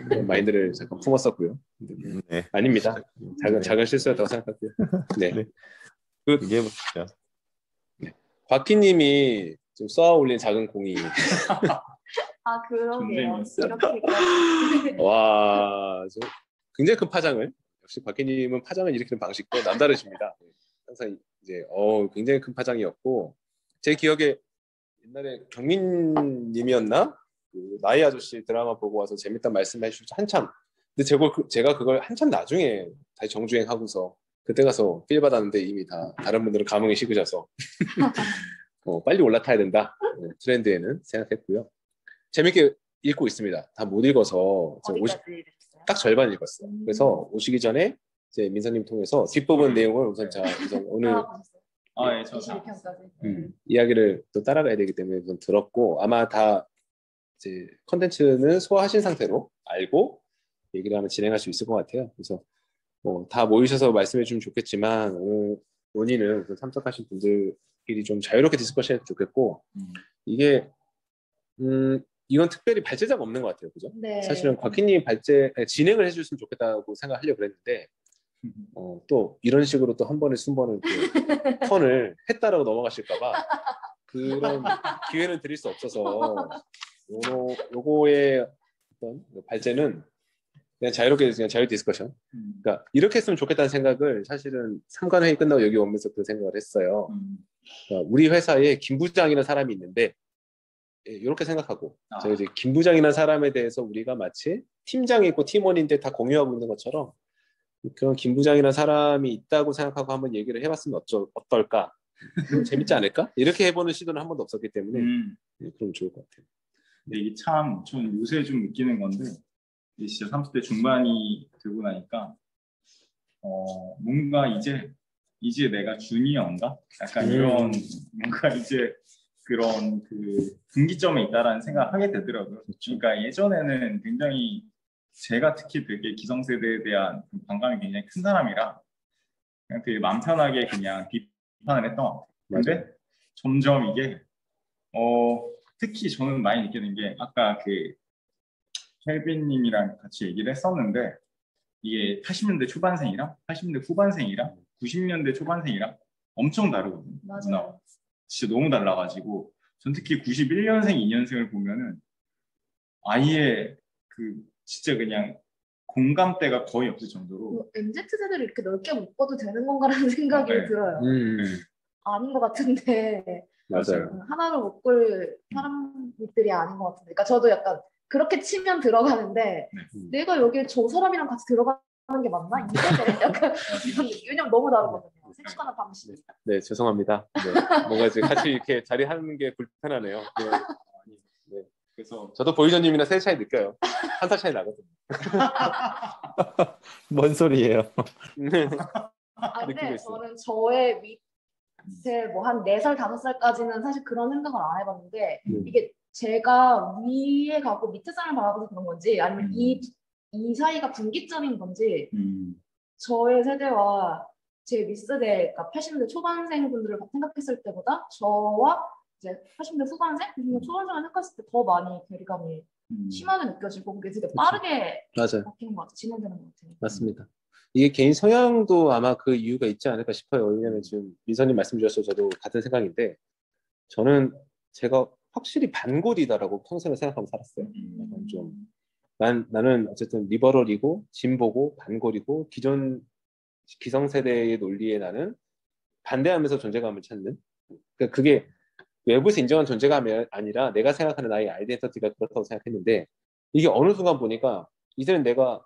그런 마인드를 잠깐 품었었고요. 네. 아닙니다. 작은 실수였다고 생각하고요. 네. 네. 이게 뭐죠? 네. 곽희님이 좀 쏘아 올린 작은 공이. 아 그러게요. 이렇게. 와, 굉장히 큰 파장을. 역시 곽희님은 파장을 일으키는 방식도 남다르십니다. 항상 이제 굉장히 큰 파장이었고 제 기억에 옛날에 경민님이었나? 그 나이 아저씨 드라마 보고 와서 재밌다는 말씀해 주셔서 한참. 근데 제가 그걸 한참 나중에 다시 정주행하고서 그때 가서 필 받았는데 이미 다른 분들은 감흥이 식으셔서 빨리 올라타야 된다. 트렌드에는 생각했고요. 재밌게 읽고 있습니다. 다 못 읽어서 딱 절반 읽었어요. 그래서 오시기 전에 이제 민서님 통해서 뒷부분 내용을 우선 오늘 예, 저 22편까지. 이야기를 또 따라가야 되기 때문에 우선 들었고 아마 다 이제 컨텐츠는 소화하신 상태로 알고 얘기를 하면 진행할 수 있을 것 같아요. 그래서 다 모이셔서 말씀해 주면 좋겠지만 오늘 논의는 참석하신 분들끼리 좀 자유롭게 디스커션 해도 좋겠고 이게 이건 특별히 발제자가 없는 것 같아요. 그죠? 네. 사실은 곽희님이 진행을 해주셨으면 좋겠다고 생각하려고 그랬는데 또 이런 식으로 또 한 번에 순번을 턴을 했다라고 넘어가실까봐 그런 기회는 드릴 수 없어서 요거의 어떤 발제는 그냥 자유롭게 그냥 자유 디스커션. 그러니까 이렇게 했으면 좋겠다는 생각을 사실은 3관 회의 끝나고 여기 오면서 그 생각을 했어요. 그러니까 우리 회사에 김 부장이라는 사람이 있는데 이렇게 생각하고 제가 이제 김 부장이라는 사람에 대해서 우리가 마치 팀장이 있고 팀원인데 다 공유하고 있는 것처럼 그런 김 부장이라는 사람이 있다고 생각하고 한번 얘기를 해봤으면 어떨까? 재밌지 않을까? 이렇게 해보는 시도는 한 번도 없었기 때문에 그럼 좋을 것 같아요. 근데 이게 참 전 요새 좀 느끼는 건데 진짜 30대 중반이 되고 나니까 뭔가 이제 내가 주니어인가? 약간 이런 뭔가 이제 그런 그 분기점에 있다라는 생각을 하게 되더라고요. 그러니까 예전에는 굉장히 제가 특히 되게 기성세대에 대한 반감이 굉장히 큰 사람이라 그냥 되게 마음 편하게 그냥 비판을 했던 것 같아요. 근데 점점 이게 특히 저는 많이 느끼는 게 아까 그 켈빈님이랑 같이 얘기를 했었는데 이게 80년대 초반생이랑 80년대 후반생이랑 90년대 초반생이랑 엄청 다르거든요. 맞아요. 진짜 너무 달라가지고 전 특히 91년생, 2년생을 보면은 아예 그 진짜 그냥 공감대가 거의 없을 정도로 MZ세대를 이렇게 넓게 묶어도 되는 건가라는 생각이 들어요. 아닌 것 같은데 맞아요. 하나로 묶을 사람들이 아닌 것 같은데 그러니까 저도 약간 그렇게 치면 들어가는데 내가 여기 저 사람이랑 같이 들어가는 게 맞나? 이게 약간 왜냐면 너무 다르거든요. 생각하는 방식이. 네, 죄송합니다. 네, 뭔가 이제 같이 이렇게 자리하는 게 불편하네요. 네. 그래서 저도 보이저님이랑 세 차이 느껴요. 한 살 차이 나거든요. 뭔 소리예요? 근데 저는 저의 밑에 뭐 한 4살, 5살까지는 사실 그런 생각을 안 해봤는데 이게 제가 위에 가고 밑에 사람을 바라봐서 그런 건지 아니면 이 사이가 분기점인 건지 저의 세대와 제 윗세대, 그러니까 80년대 초반생 분들을 생각했을 때보다 저와 이제 80년대 후반생, 90년대 초반생을 생각했을 때 더 많이 괴리감이 심하게 느껴지고 그게 되게 빠르게 바뀌는 것 같아요. 진행되는 것 같아요. 맞습니다. 이게 개인 성향도 아마 그 이유가 있지 않을까 싶어요. 왜냐하면 지금 민서님 말씀 주셔서 저도 같은 생각인데 저는 제가 확실히 반골이다라고 평생을 생각하고 살았어요. 좀 나는 어쨌든 리버럴이고 진보고 반골이고 기성세대의 논리에 나는 반대하면서 존재감을 찾는 그러니까 그게 외부에서 인정한 존재감이 아니라 내가 생각하는 나의 아이덴티티가 그렇다고 생각했는데 이게 어느 순간 보니까 이제는 내가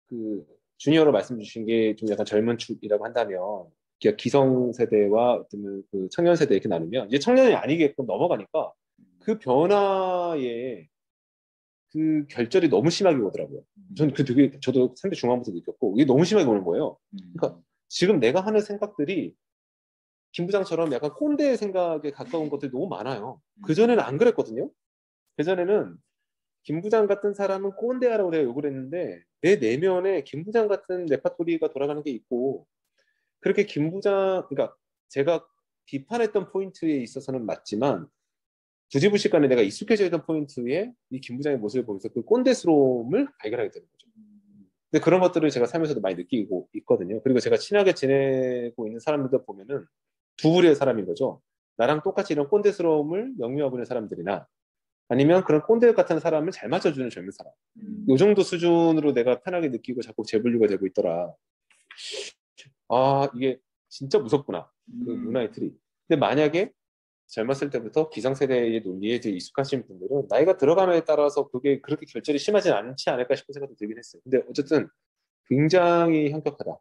그 주니어로 말씀 주신 게 좀 약간 젊은 축이라고 한다면 기성세대와 어떤 그 청년세대 이렇게 나누면 이제 청년이 아니게끔 넘어가니까 그 변화에 그 결절이 너무 심하게 오더라고요. 저는 저도 상대 중반부터 느꼈고 이게 너무 심하게 오는 거예요. 그러니까 지금 내가 하는 생각들이 김 부장처럼 약간 꼰대 생각에 가까운 것들이 너무 많아요. 그전에는 안 그랬거든요. 그전에는 김 부장 같은 사람은 꼰대야라고 내가 욕을 했는데 내 내면에 김 부장 같은 레파토리가 돌아가는 게 있고 그렇게 김 부장 그러니까 제가 비판했던 포인트에 있어서는 맞지만 부지불식간에 내가 익숙해져 있던 포인트에 이 김 부장의 모습을 보면서 그 꼰대스러움을 발견하게 되는 거죠. 근데 그런 것들을 제가 살면서도 많이 느끼고 있거든요. 그리고 제가 친하게 지내고 있는 사람들도 보면은 두 부류의 사람인 거죠. 나랑 똑같이 이런 꼰대스러움을 영유하고 있는 사람들이나 아니면 그런 꼰대 같은 사람을 잘 맞춰주는 젊은 사람. 이 정도 수준으로 내가 편하게 느끼고 자꾸 재분류가 되고 있더라. 아, 이게 진짜 무섭구나. 그 문화의 틀이. 근데 만약에 젊었을 때부터 기성세대의 논리에 되게 익숙하신 분들은 나이가 들어감에 따라서 그게 그렇게 결절이 심하진 않지 않을까 싶은 생각도 들긴 했어요. 근데 어쨌든 굉장히 현격하다.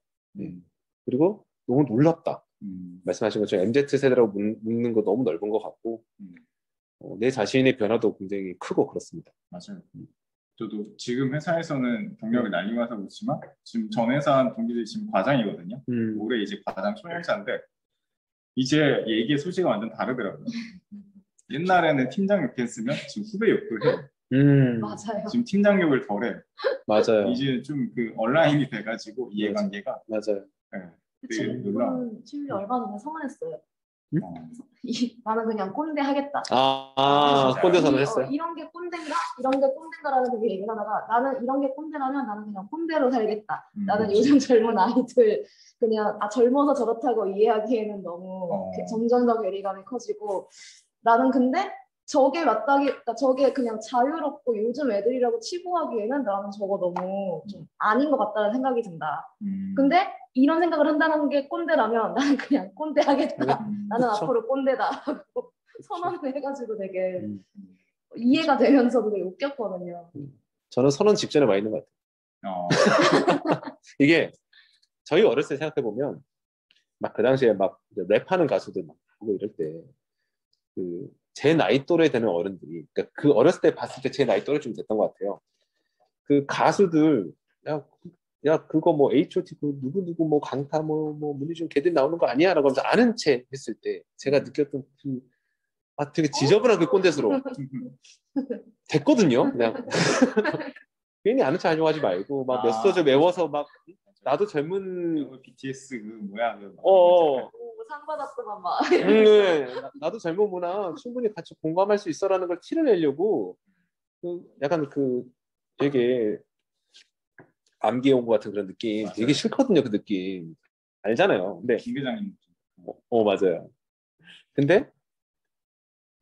그리고 너무 놀랍다. 말씀하신 것처럼 MZ세대라고 묻는 거 너무 넓은 것 같고 내 자신의 변화도 굉장히 크고 그렇습니다. 맞아요. 저도 지금 회사에서는 경력을 날리면서 그렇지만 지금 전 회사 동기들이 지금 과장이거든요. 올해 이제 과장 초년차인데 이제 얘기의 소지가 완전 다르더라고요. 옛날에는 팀장 욕했으면 지금 후배 욕도 해요. 맞아요. 지금 팀장 욕을 덜해. 맞아요. 이제 좀 그 온라인이 돼가지고 이해관계가 맞아요. 되게 놀라워. 심지어 얼마 전에 서운했어요. 응? 나는 그냥 꼰대 하겠다. 꼰대 선언했어요. 이런 게 꼰대인가? 이런 게 꼰대인가라는 그게 얘기를 하다가 나는 이런 게 꼰대라면 나는 그냥 꼰대로 살겠다. 나는 요즘 젊은 아이들 그냥 젊어서 저렇다고 이해하기에는 너무 점점 더 괴리감이 커지고 나는 근데 저게 그러니까 저게 그냥 자유롭고 요즘 애들이라고 치부하기에는 나는 저거 너무 좀 아닌 것 같다는 생각이 든다. 근데 이런 생각을 한다는 게 꼰대라면 나는 그냥 꼰대 하겠다. 나는 그쵸. 앞으로 꼰대다 하고 선언을 해가지고 되게 이해가 되면서도 되게 웃겼거든요. 저는 선언 직전에 와 있는 것 같아요. 이게 저희 어렸을 때 생각해 보면 막 그 당시에 막 랩하는 가수들 막 하고 이럴 때 그 제 나이 또래 되는 어른들이 그러니까 그 어렸을 때 봤을 때 제 나이 또래 좀 됐던 것 같아요. 그 가수들 야 그거 뭐 H.O.T 그 누구 뭐 강타 뭐 문희준 걔들 나오는 거 아니야라고 하면서 아는 체 했을 때 제가 느꼈던 되게 지저분한 그 꼰대스러움 됐거든요. 그냥 괜히 아는 체 하려고 하지 말고 막 메시지 외워서 막 나도 젊은 BTS 그 뭐야 그 상 받았더만 막 나도 젊은구나 충분히 같이 공감할 수 있어라는 걸 티를 내려고 약간 그 되게 암기해 온 것 같은 그런 느낌 맞아요. 되게 싫거든요. 그 느낌 알잖아요. 근데 김 회장님 맞아요. 근데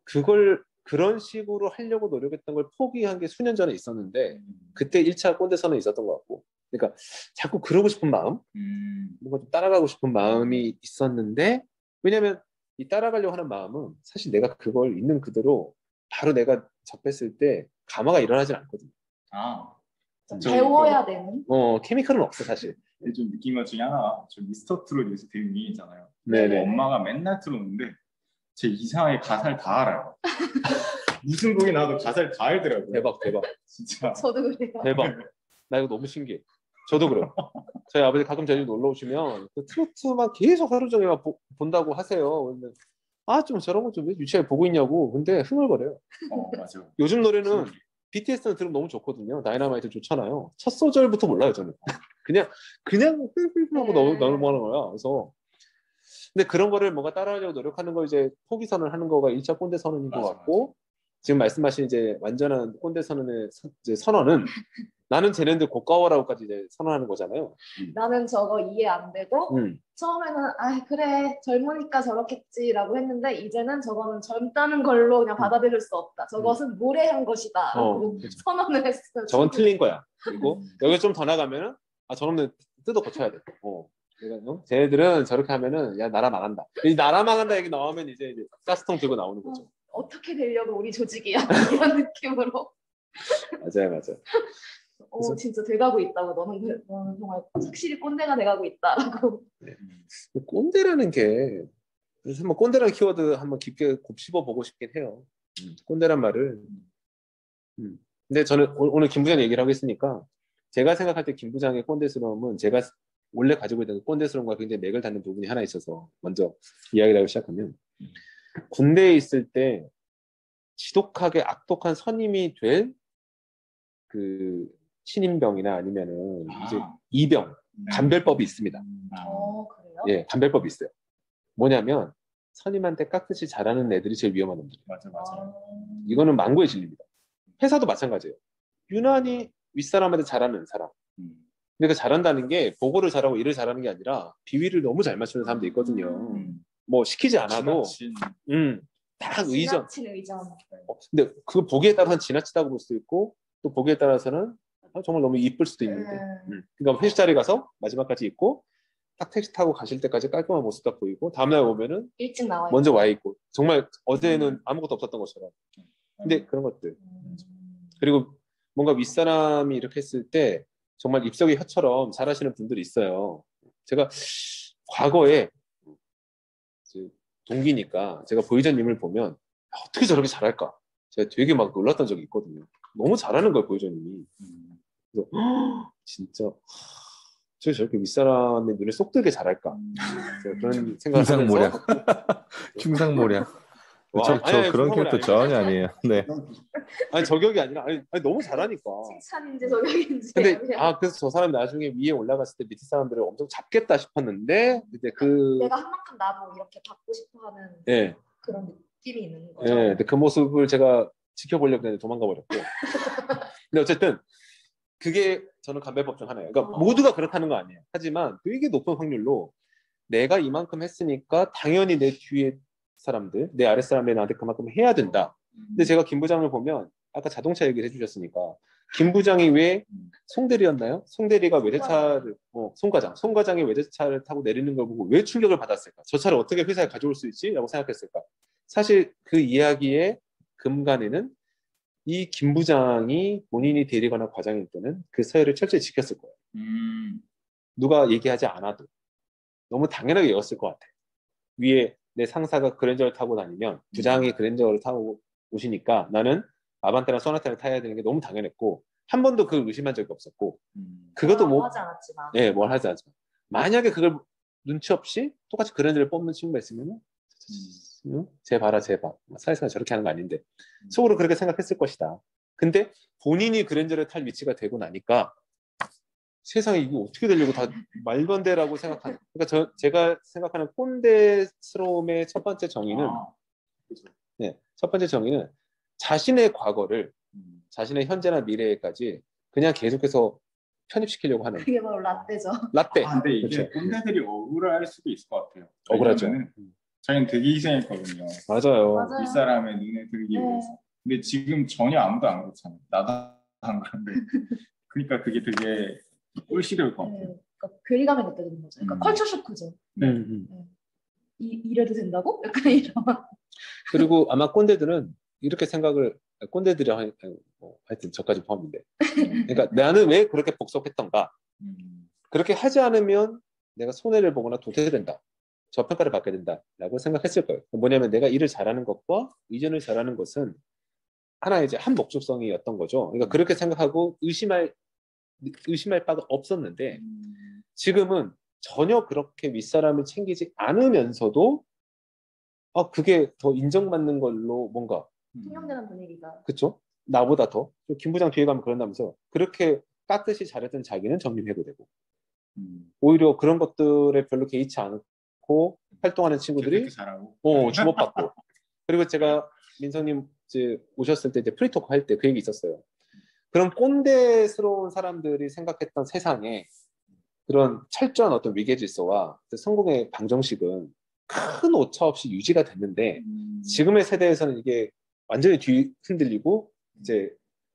그걸 그런 식으로 하려고 노력했던 걸 포기한 게 수년 전에 있었는데 그때 1차 꼰대 선언이 있었던 것 같고 그러니까 자꾸 그러고 싶은 마음 뭔가 좀 따라가고 싶은 마음이 있었는데 왜냐면 이 따라가려고 하는 마음은 사실 내가 그걸 있는 그대로 바로 내가 접했을 때 감화가 일어나진 않거든요. 배워야 되는? 케미컬은 없어 사실. 좀 느낀 것 중에 하나가 저 미스터 트롯 요새 되게 유행이잖아요. 네네. 엄마가 맨날 틀어놓는데 제 이상하게 가사를 다 알아요. 무슨 곡이 나와도 가사를 다 알더라고요. 대박. 진짜. 저도 그래요. 대박. 나 이거 너무 신기해. 저도 그래요. 저희 아버지 가끔 제주 놀러 오시면 그 트로트만 계속 하루 종일 본다고 하세요. 근데 좀 저런 거 좀 왜 유치하게 보고 있냐고. 근데 흥얼거려요. 맞아. 요즘 노래는 BTS는 들으면 너무 좋거든요. 다이너마이트 좋잖아요. 첫 소절부터 몰라요 저는. 그냥 하고 넘어가는 거야. 그래서 근데 그런 거를 뭔가 따라하려고 노력하는 거 이제 포기 선언을 하는 거가 1차 꼰대 선언인 것 같고 지금 말씀하신 이제 완전한 꼰대 선언의 이제 선언은 나는 쟤네들 고가워라고까지 이제 선언하는 거잖아요. 나는 저거 이해 안 되고 처음에는 그래 젊으니까 저렇겠지라고 했는데 이제는 저거는 젊다는 걸로 그냥 받아들일 수 없다. 저것은 무례한 것이다. 선언을 했어요. 저건 틀린 거야. 그리고 여기 좀 더 나가면은 저놈들 뜯어 고쳐야 돼. 쟤네들은 저렇게 하면은 야 나라 망한다. 이 나라 망한다 얘기 나오면 이제 가스통 들고 나오는 거죠. 어떻게 되려고 우리 조직이야 이런 느낌으로. 맞아요. 진짜 돼가고 있다고 너는 정말 확실히 꼰대가 돼가고 있다라고. 꼰대라는 게 한번 꼰대라는 키워드 한번 깊게 곱씹어 보고 싶긴 해요. 꼰대란 말을. 근데 저는 오늘 김 부장 얘기를 하고 있으니까 제가 생각할 때 김 부장의 꼰대스러움은 제가 원래 가지고 있는 꼰대스러움과 굉장히 맥을 닿는 부분이 하나 있어서 먼저 이야기를 하기 시작하면 군대에 있을 때 지독하게 악독한 선임이 될 그 신임병이나 아니면은 이제 이병 감별법이 있습니다. 그래요? 예, 감별법이 있어요. 뭐냐면 선임한테 깍듯이 잘하는 애들이 제일 위험한 놈들이에요. 맞아. 이거는 망고의 진리입니다. 회사도 마찬가지예요. 유난히 윗사람한테 잘하는 사람. 근데 그 잘한다는 게 보고를 잘하고 일을 잘하는 게 아니라 비위를 너무 잘 맞추는 사람도 있거든요. 뭐 시키지 않아도 딱 의전. 지나친 의전. 근데 그 보기에 따라서는 지나치다고 볼 수도 있고 또 보기에 따라서는 정말 너무 이쁠 수도 있는데. 그러니까 회식 자리 가서 마지막까지 있고 딱 택시 타고 가실 때까지 깔끔한 모습 딱 보이고 다음날 오면은 일찍 나와. 먼저 와 있고 정말 어제는 아무것도 없었던 것처럼. 근데 그런 것들. 그리고 뭔가 윗사람이 이렇게 했을 때 정말 입석의 혀처럼 잘하시는 분들이 있어요. 제가 과거에 동기니까 제가 보이저님을 보면 어떻게 저렇게 잘할까? 제가 되게 막 놀랐던 적이 있거든요. 너무 잘하는 거예요, 보이저님이. 그래서 진짜 저렇게 윗사람의 눈에 쏙 들게 잘할까? 제가 그런 생각을 충상모략. 하면서 충상모략. 와, 저 아니, 그런 충상모략 캐릭터 전혀 아니에요. 네. 아니 저격이 아니라 아니 너무 잘하니까. 칭찬인지 저격인지. 근데 그래서 저 사람이 나중에 위에 올라갔을 때 밑에 사람들을 엄청 잡겠다 싶었는데 이제 내가 한 만큼 나도 이렇게 받고 싶어하는 네. 그런 느낌이 있는 거죠. 네, 근데 그 모습을 제가 지켜보려고 했는데 도망가 버렸고. 근데 어쨌든 그게 저는 감별법 중 하나예요. 그러니까 모두가 그렇다는 거 아니에요. 하지만 되게 높은 확률로 내가 이만큼 했으니까 당연히 내 뒤에 사람들, 내 아랫 사람들이 나한테 그만큼 해야 된다. 근데 제가 김 부장을 보면 아까 자동차 얘기를 해주셨으니까 김 부장이 왜 송대리였나요? 송대리가 외제차를 송과장이 외제차를 타고 내리는 걸 보고 왜 충격을 받았을까? 저 차를 어떻게 회사에 가져올 수 있지? 라고 생각했을까? 사실 그 이야기의 근간에는 이 김 부장이 본인이 대리거나 과장일 때는 그 서열을 철저히 지켰을 거예요. 누가 얘기하지 않아도 너무 당연하게 여겼을 것 같아. 위에 내 상사가 그랜저를 타고 다니면 부장이 그랜저를 타고 오시니까 나는 아반떼나 소나타를 타야 되는 게 너무 당연했고 한 번도 그걸 의심한 적이 없었고 그것도 뭐 하지 않았지만 뭘 하지 않지만 만약에 그걸 눈치 없이 똑같이 그랜저를 뽑는 친구가 있으면 쟤 봐라 사회생활 저렇게 하는 거 아닌데 속으로 그렇게 생각했을 것이다. 근데 본인이 그랜저를 탈 위치가 되고 나니까 세상에 이거 어떻게 되려고 다 말도 안 되라고 생각하는. 그러니까 제가 생각하는 꼰대스러움의 첫 번째 정의는 첫 번째 정의는 자신의 과거를 자신의 현재나 미래에까지 그냥 계속해서 편입시키려고 하는. 그게 바로 라떼죠. 라떼. 근데 이게 그렇죠. 꼰대들이 억울할 수도 있을 것 같아요. 억울하죠. 자기는 되게 희생했거든요. 맞아요. 윗사람의 눈에 들기 위해서. 근데 지금 전혀 아무도 안 그렇잖아요. 나도 안 그런데. 그러니까 그게 되게 꼴시려울 것 같아요. 그러니까 괴리감이 느껴지는 거죠. 그러니까 컬처 쇼크죠. 이래도 된다고? 약간 이런. 그리고 아마 꼰대들은 이렇게 생각을 꼰대들이 하여튼 저까지 포함인데 그러니까 나는 왜 그렇게 복속했던가 그렇게 하지 않으면 내가 손해를 보거나 도태된다 저평가를 받게 된다라고 생각했을 거예요. 뭐냐면 내가 일을 잘하는 것과 의전을 잘하는 것은 하나의 이제 한 목적성이었던 거죠. 그러니까 그렇게 생각하고 의심할 바가 없었는데 지금은 전혀 그렇게 윗사람을 챙기지 않으면서도 그게 더 인정받는 걸로 뭔가 통용되는 분위기가. 그렇죠? 나보다 더 김 부장 뒤에 가면 그런다면서 그렇게 깍듯이 잘했던 자기는 정림해고되고 오히려 그런 것들에 별로 개의치 않고 활동하는 친구들이 잘하고. 주목받고 그리고 제가 민성님 이제 오셨을 때 이제 프리토크 할 때 그 얘기 있었어요. 그런 꼰대스러운 사람들이 생각했던 세상에 그런 철저한 어떤 위계질서와 성공의 방정식은 큰 오차 없이 유지가 됐는데 지금의 세대에서는 이게 완전히 흔들리고 이제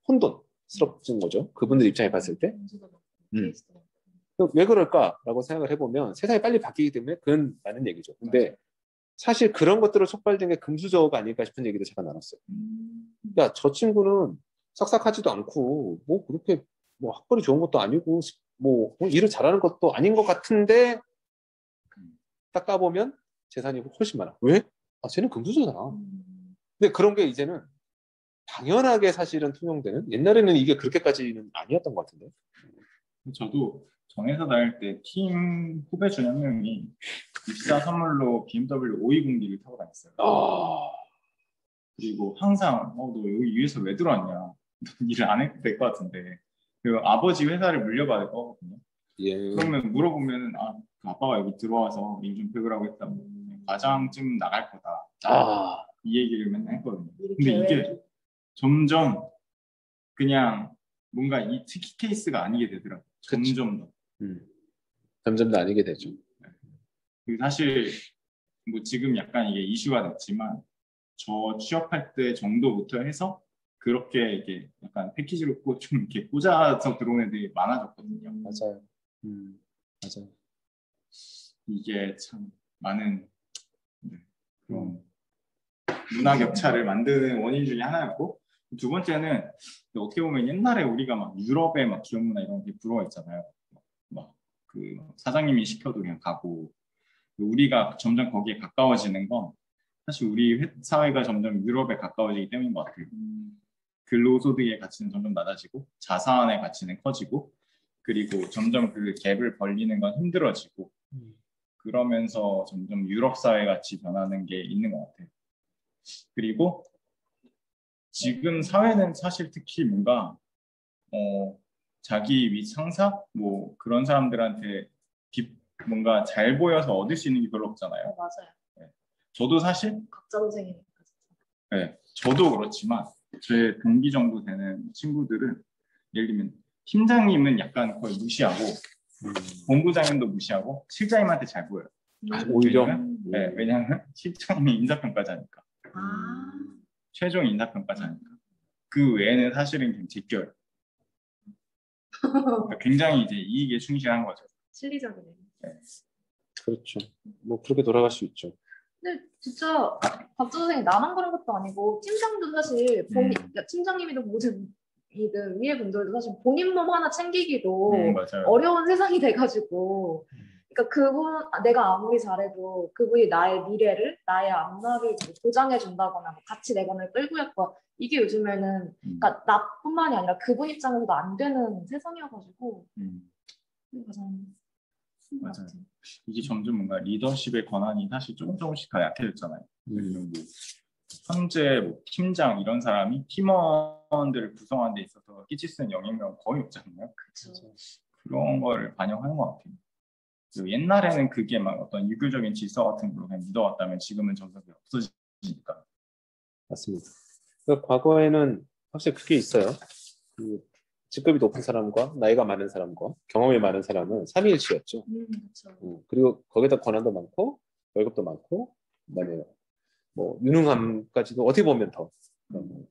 혼돈스럽진 거죠. 그분들 입장에 봤을 때. 왜 그럴까라고 생각을 해보면 세상이 빨리 바뀌기 때문에 그건 맞는 얘기죠. 근데 사실 그런 것들을 촉발된 게 금수저가 아닐까 싶은 얘기도 제가 나눴어요. 야, 저 친구는 싹싹하지도 않고 뭐 그렇게 뭐 학벌이 좋은 것도 아니고 뭐 일을 잘하는 것도 아닌 것 같은데 딱 까보면 재산이 훨씬 많아. 왜? 쟤는 금수저잖아. 근데 그런 게 이제는 당연하게 사실은 통용되는 옛날에는 이게 그렇게까지는 아니었던 것 같은데. 저도 전회사 다닐 때 팀 후배 중 한 명이 입사 선물로 BMW 520D를 타고 다녔어요. 그리고 항상 너 여기 위에서 왜 들어왔냐? 일을 안 해도 될 것 같은데 그 아버지 회사를 물려받을 거거든요. 예. 그러면 물어보면은 그 아빠가 여기 들어와서 일 좀 배우라고 했다고 과장쯤 나갈 거다. 아, 이 얘기를 맨날 했거든요. 미리 근데 이게 계획이. 점점 그냥 뭔가 이 특히 케이스가 아니게 되더라고요. 그치. 점점 더. 점점 더 아니게 되죠. 그리고 사실 뭐 지금 약간 이게 이슈가 됐지만 저 취업할 때 정도부터 해서 그렇게 이게 약간 패키지로 좀 이렇게 꽂아서 들어온 애들이 많아졌거든요. 맞아요. 맞아요. 이게 참 많은 그런 문화 격차를 만드는 원인 중에 하나였고, 두 번째는 어떻게 보면 옛날에 우리가 막 유럽의 막 기업 문화 이런 게 부러워했잖아요. 막 그 사장님이 시켜도 그냥 가고, 우리가 점점 거기에 가까워지는 건 사실 우리 사회가 점점 유럽에 가까워지기 때문인 것 같아요. 근로소득의 가치는 점점 낮아지고 자산의 가치는 커지고, 그리고 점점 그 갭을 벌리는 건 힘들어지고, 그러면서 점점 유럽 사회 같이 변하는 게 있는 것 같아요. 그리고 지금 사회는 사실 특히 뭔가 자기 윗 상사 뭐 그런 사람들한테 뭔가 잘 보여서 얻을 수 있는 게 별로 없잖아요. 맞아요. 네. 저도 사실 각자 도생이니까. 네, 저도 그렇지만 제 동기 정도 되는 친구들은 예를 들면 팀장님은 약간 거의 무시하고 본부장님도 무시하고 실장님한테 잘 보여요. 오히려 왜냐하면 실장님이 인사평가자니까. 최종 인사평가자니까. 그 외에는 사실은 그냥 제껴요. 그러니까 굉장히 이제 이익에 충실한 거죠. 실리적이네. 네. 그렇죠. 뭐 그렇게 돌아갈 수 있죠. 근데 진짜 박사 선생님 나만 그런 것도 아니고 팀장도 사실 그러니까 팀장님이든 모든 이든 위에 분들도 사실 본인 몸 하나 챙기기도 맞아요. 어려운 세상이 돼가지고 그러니까 그분 내가 아무리 잘해도 그분이 나의 미래를 나의 앞날을 보장해 준다거나 뭐 같이 내관을 끌고 있고 이게 요즘에는 그러니까 나뿐만이 아니라 그분 입장에서도 안 되는 세상이어가지고 가장 맞아요. 이게 점점 뭔가 리더십의 권한이 사실 조금씩 더 약해졌잖아요. 뭐 현재 뭐 팀장 이런 사람이 팀원들을 구성하는 데 있어서 끼칠 수 있는 영향력은 거의 없잖아요. 그렇죠. 그런 거를 반영하는 것 같아요. 그리고 옛날에는 그게 막 어떤 유교적인 질서 같은 걸로 그냥 믿어왔다면 지금은 점점 없어지니까. 맞습니다. 그러니까 과거에는 확실히 그게 있어요. 그 직급이 높은 사람과 나이가 많은 사람과 경험이 많은 사람은 삼위일체였죠. 그렇죠. 그리고 거기다 권한도 많고 월급도 많고 그다음에 뭐 유능함까지도 어떻게 보면 더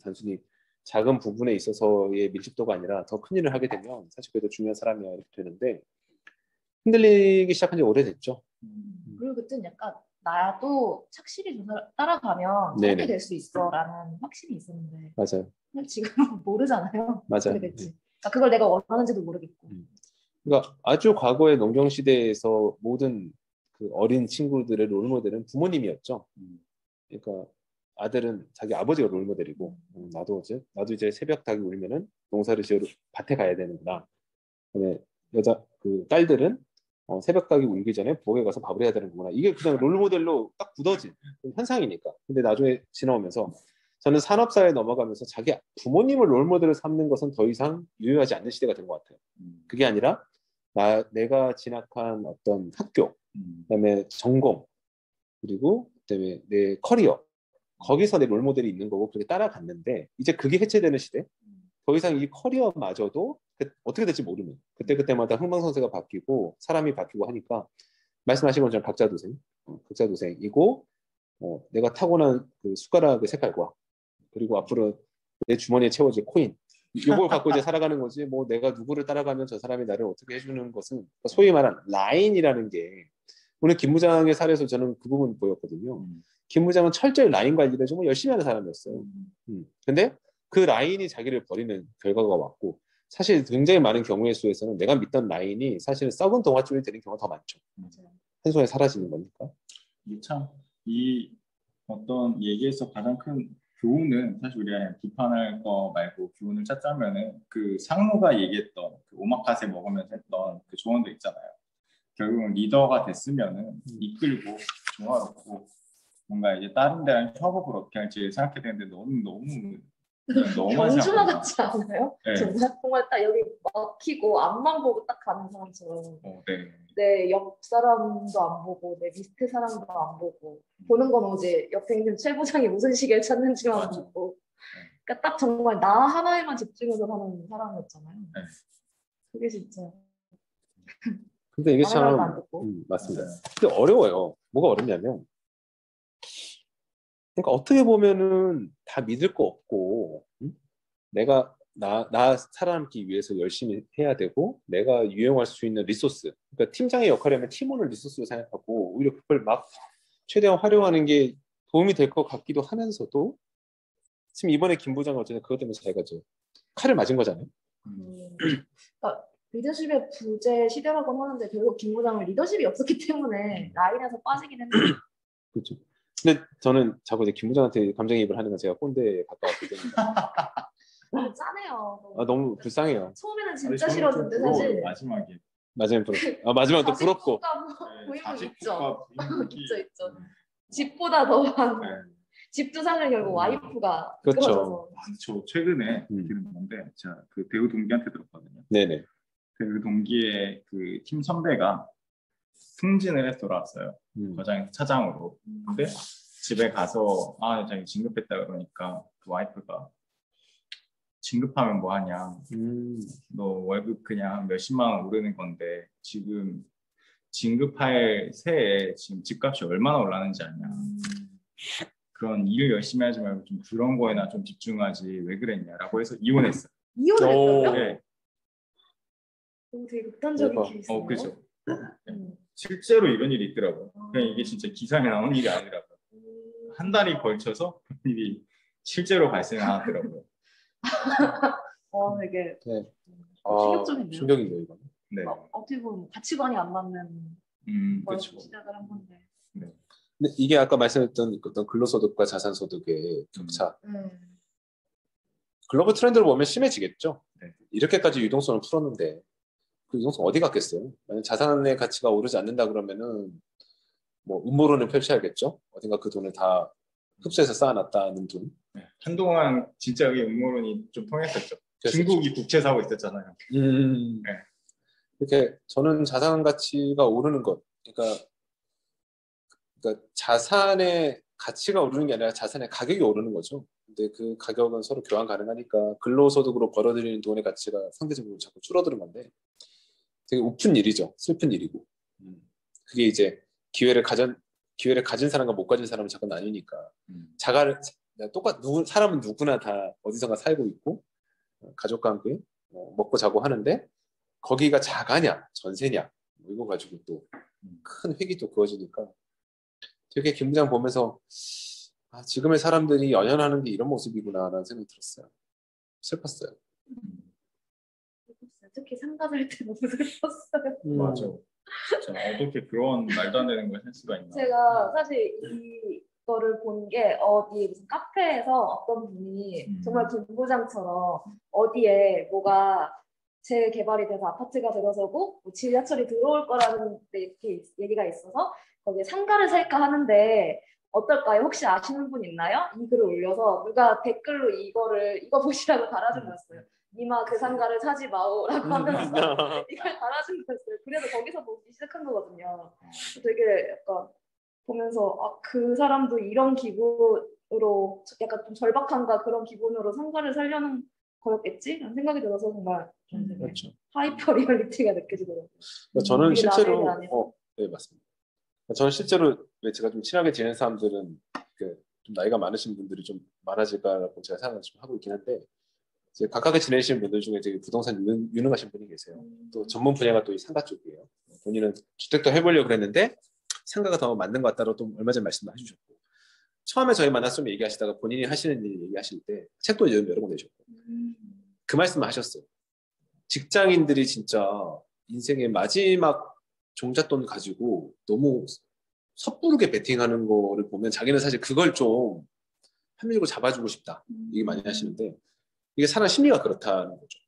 단순히 작은 부분에 있어서의 밀집도가 아니라 더 큰 일을 하게 되면 사실 그게 더 중요한 사람이야 이렇게 되는데 흔들리기 시작한 지 오래됐죠. 그리고 그때는 약간 나도 착실히 따라가면 네네. 저렇게 될 수 있어라는 확신이 있었는데 맞아요. 지금 모르잖아요. 맞아요. 어떻게 될지. 그러니까 그걸 내가 원하는지도 모르겠고. 그러니까 아주 과거의 농경 시대에서 모든 그 어린 친구들의 롤모델은 부모님이었죠. 그러니까 아들은 자기 아버지가 롤모델이고 나도 이제 새벽 닭이 울면은 농사를 지으러 밭에 가야 되는구나. 그다음에 여자 그 딸들은 새벽 닭이 울기 전에 부엌에 가서 밥을 해야 되는구나. 이게 그냥 롤모델로 딱 굳어진 현상이니까. 근데 나중에 지나오면서 저는 산업사회에 넘어가면서 자기 부모님을 롤모델을 삼는 것은 더 이상 유효하지 않는 시대가 된 것 같아요. 그게 아니라 내가 진학한 어떤 학교, 그다음에 전공, 그리고 그다음에 내 커리어, 거기서 내 롤모델이 있는 거고 그렇게 따라갔는데 이제 그게 해체되는 시대. 더 이상 이 커리어마저도 어떻게 될지 모르는 그때마다 흥망성쇠가 바뀌고 사람이 바뀌고 하니까 말씀하신 것처럼 각자 도생이고 내가 타고난 그 숟가락의 색깔과 그리고 앞으로 내 주머니에 채워질 코인 이걸 갖고 이제 살아가는 거지. 뭐 내가 누구를 따라가면 저 사람이 나를 어떻게 해주는 것은 소위 말한 라인이라는 게 오늘 김 부장의 사례에서 저는 그 부분 보였거든요. 김 부장은 철저히 라인 관리를 정말 열심히 하는 사람이었어요. 근데 그 라인이 자기를 버리는 결과가 왔고 사실 굉장히 많은 경우의 수에서는 내가 믿던 라인이 사실은 썩은 동아줄이 되는 경우가 더 많죠. 한 손에 사라지는 거니까. 이게 참 이 어떤 얘기에서 가장 큰 교훈은 사실 우리가 그냥 비판할 거 말고 교훈을 찾자면은 그 상무가 얘기했던 그 오마카세 먹으면서 했던 그 조언도 있잖아요. 결국은 리더가 됐으면은 이끌고 조화롭고 뭔가 이제 다른 데랑 협업을 어떻게 할지 생각해야 되는데 너무 너무하지 경주마 않나? 같지 않아요? 네. 정말 딱 여기 막히고 앞만 보고 딱 가는 사람처럼 네. 내 옆 사람도 안 보고 내 밑에 사람도 안 보고 보는 건 오직 옆에 있는 최 부장이 무슨 시계를 찾는지만 맞아. 보고 그러니까 딱 정말 나 하나에만 집중해서 사는 사람이었잖아요. 네. 그게 진짜 근데 이게 말도 안 참 듣고. 맞습니다. 근데 어려워요. 뭐가 어렵냐면 그러니까 어떻게 보면은 다 믿을 거 없고 내가 나 살아남기 위해서 열심히 해야 되고 내가 유용할 수 있는 리소스 그러니까 팀장의 역할이라면 팀원을 리소스로 생각하고 오히려 그걸 막 최대한 활용하는 게 도움이 될 것 같기도 하면서도 지금 이번에 김 부장은 어쨌든 그것 때문에 자기가 칼을 맞은 거잖아요. 그러니까 리더십의 부재 시대라고는 하는데 결국 김 부장은 리더십이 없었기 때문에 라인에서 빠지긴 했는데 그렇죠. 근데 저는 자꾸 이제 김 부장한테 감정이입을 하는 건 제가 꼰대에 가까웠기 때문에 너무 짜네요. 너무 불쌍해요. 처음에는 진짜 싫었는데 사실 마지막에 마지막에 마지막에 또 부럽고 부임은 있죠. 자식과 부인이 있죠. 집보다 더한 네. 집두상을 결국 와이프가 그렇죠. 이끌어줘서. 저 최근에 들은 건데 제가 그 배우 동기한테 들었거든요. 네네. 그 동기의 그 팀 선배가 승진을 해서 돌아왔어요. 과장에서 차장으로. 근데 집에 가서 자기 진급했다 그러니까 그 와이프가 진급하면 뭐 하냐. 너 월급 그냥 몇십만 원 오르는 건데 지금 진급할 새에 지금 집값이 얼마나 올랐는지 아냐. 그런 일을 열심히 하지 말고 좀 그런 거에나 좀 집중하지 왜 그랬냐라고 해서 이혼했어요. 이혼했어요? 네. 오, 되게 극단적인 대박. 케이스네요. 그죠. 실제로 이런 일이 있더라고요. 그냥 이게 진짜 기사에 나온 일이 아니더라고요. 한 달이 걸쳐서 그런 일이 실제로 발생하더라고요. 되게 네. 충격적이네요. 충격이죠 이거. 네. 어떻게 보면 가치관이 안 맞는 걸 그렇죠. 시작을 한 건데. 근데 이게 아까 말씀했던 어떤 근로소득과 자산소득의 격차. 글로벌 트렌드를 보면 심해지겠죠. 네. 이렇게까지 유동성을 풀었는데 그 유동성 어디 갔겠어요? 만약 자산의 가치가 오르지 않는다 그러면은 뭐 음모론을 펼쳐야겠죠. 어딘가 그 돈을 다 흡수해서 쌓아놨다는 돈. 네. 한동안 진짜 이 음모론이 좀 통했었죠. 그랬었죠. 중국이 국채 사고 있었잖아요. 네. 이렇게 저는 자산 가치가 오르는 것, 그러니까 자산의 가치가 오르는 게 아니라 자산의 가격이 오르는 거죠. 근데 그 가격은 서로 교환 가능하니까 근로소득으로 벌어들이는 돈의 가치가 상대적으로 자꾸 줄어드는 건데 되게 우픈 일이죠. 슬픈 일이고. 그게 이제 기회를 가진 사람과 못 가진 사람은 자꾸 나뉘니까 사람은 누구나 다 어디선가 살고 있고 가족과 함께 먹고 자고 하는데 거기가 자가냐 전세냐 이거 가지고 또 큰 회기도 그어지니까 되게 김 부장 보면서 지금의 사람들이 연연하는 게 이런 모습이구나라는 생각이 들었어요. 슬펐어요. 특히 상가될 때 너무 슬펐어요. 맞아. 진짜 어떻게 그런 말도 안 되는 걸 할 수가 있나. 제가 사실 이거를 본 게 어디 무슨 카페에서 어떤 분이 정말 김 부장처럼 어디에 뭐가 재개발이 돼서 아파트가 들어서고 뭐 지하철이 들어올 거라는 이렇게 얘기가 있어서 거기에 상가를 살까 하는데 어떨까요? 혹시 아시는 분 있나요? 이 글을 올려서 누가 댓글로 이거 보시라고 달아준 거였어요. 니마 그 상가를 사지 마오라고 하면서 이걸 달아준 거였어요. 그래서 거기서 보기 시작한 거거든요. 되게 약간 보면서 그 사람도 이런 기분으로 약간 좀 절박함과 그런 기분으로 상가를 살려는 거였겠지? 라는 생각이 들어서 정말 좀 되게 그렇죠. 하이퍼 리얼리티가 느껴지더라고요. 저는 실제로 남의 일 아니라. 네 맞습니다. 저는 실제로 제가 좀 친하게 지내는 사람들은 좀 나이가 많으신 분들이 좀 많아질까라고 제가 생각을 좀 하고 있긴 한데 이제 가깝게 지내시는 분들 중에 되게 부동산 유능하신 분이 계세요. 또 전문 분야가 또 이 상가 쪽이에요. 본인은 주택도 해보려고 그랬는데 상가가 더 맞는 것 같다고 또 얼마 전에 말씀도 해주셨고 처음에 저희 만났으면 얘기하시다가 본인이 하시는 일 얘기하실 때 책도 여러 권 내셨고 그 말씀을 하셨어요. 직장인들이 진짜 인생의 마지막 종잣돈 가지고 너무 섣부르게 베팅하는 거를 보면 자기는 사실 그걸 좀 한밀고 잡아주고 싶다 얘기 많이 하시는데 이게 사람 심리가 그렇다는 거죠.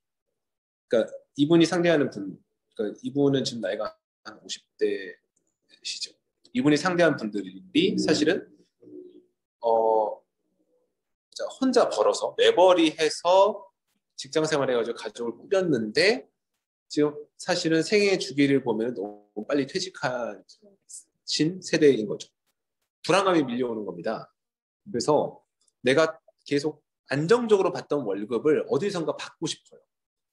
그러니까 이분이 상대하는 분, 그러니까 이분은 지금 나이가 한 50대시죠. 이분이 상대하는 분들이 사실은 혼자 벌어서 매벌이해서 직장 생활해가지고 가족을 꾸렸는데 지금 사실은 생애 주기를 보면 너무 빨리 퇴직하신 세대인 거죠. 불안감이 밀려오는 겁니다. 그래서 내가 계속 안정적으로 받던 월급을 어디선가 받고 싶어요.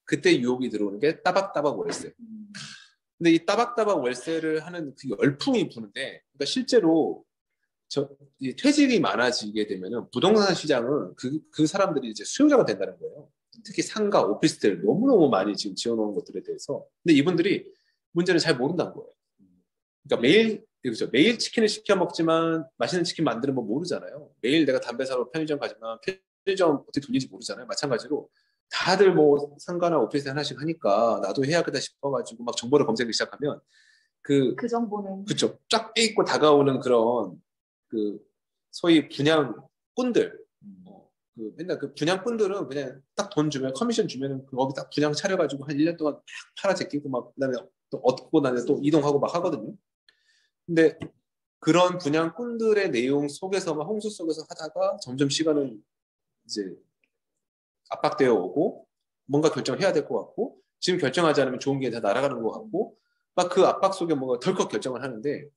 그때 유혹이 들어오는 게 따박따박 월세. 근데 이 따박따박 월세를 하는 그 열풍이 부는데, 그러니까 실제로 이 퇴직이 많아지게 되면은 부동산 시장은 그 사람들이 이제 수요자가 된다는 거예요. 특히 상가, 오피스텔 너무너무 많이 지금 지어놓은 것들에 대해서. 근데 이분들이 문제는 잘 모른다는 거예요. 그러니까 그렇죠. 매일 치킨을 시켜 먹지만 맛있는 치킨 만드는 법 모르잖아요. 매일 내가 담배 사러 편의점 가지만 편의점 어떻게 돌리는지 모르잖아요. 마찬가지로 다들 뭐 상가나 오피스텔 하나씩 하니까 나도 해야겠다 싶어가지고 막 정보를 검색하기 시작하면 그 정보는 그쵸. 쫙 빼입고 다가오는 그런 그 소위 분양꾼들, 맨날 그 분양꾼들은 그냥 딱 돈 주면 커미션 주면은 거기 딱 분양 차려가지고 한 1년 동안 막 팔아 제끼고 막 그다음에 또 얻고 나면 또 이동하고 막 하거든요. 근데 그런 분양꾼들의 내용 속에서만 홍수 속에서 하다가 점점 시간은 이제 압박되어 오고 뭔가 결정해야 될 것 같고 지금 결정하지 않으면 좋은 게 다 날아가는 것 같고 막 그 압박 속에 뭔가 덜컥 결정을 하는데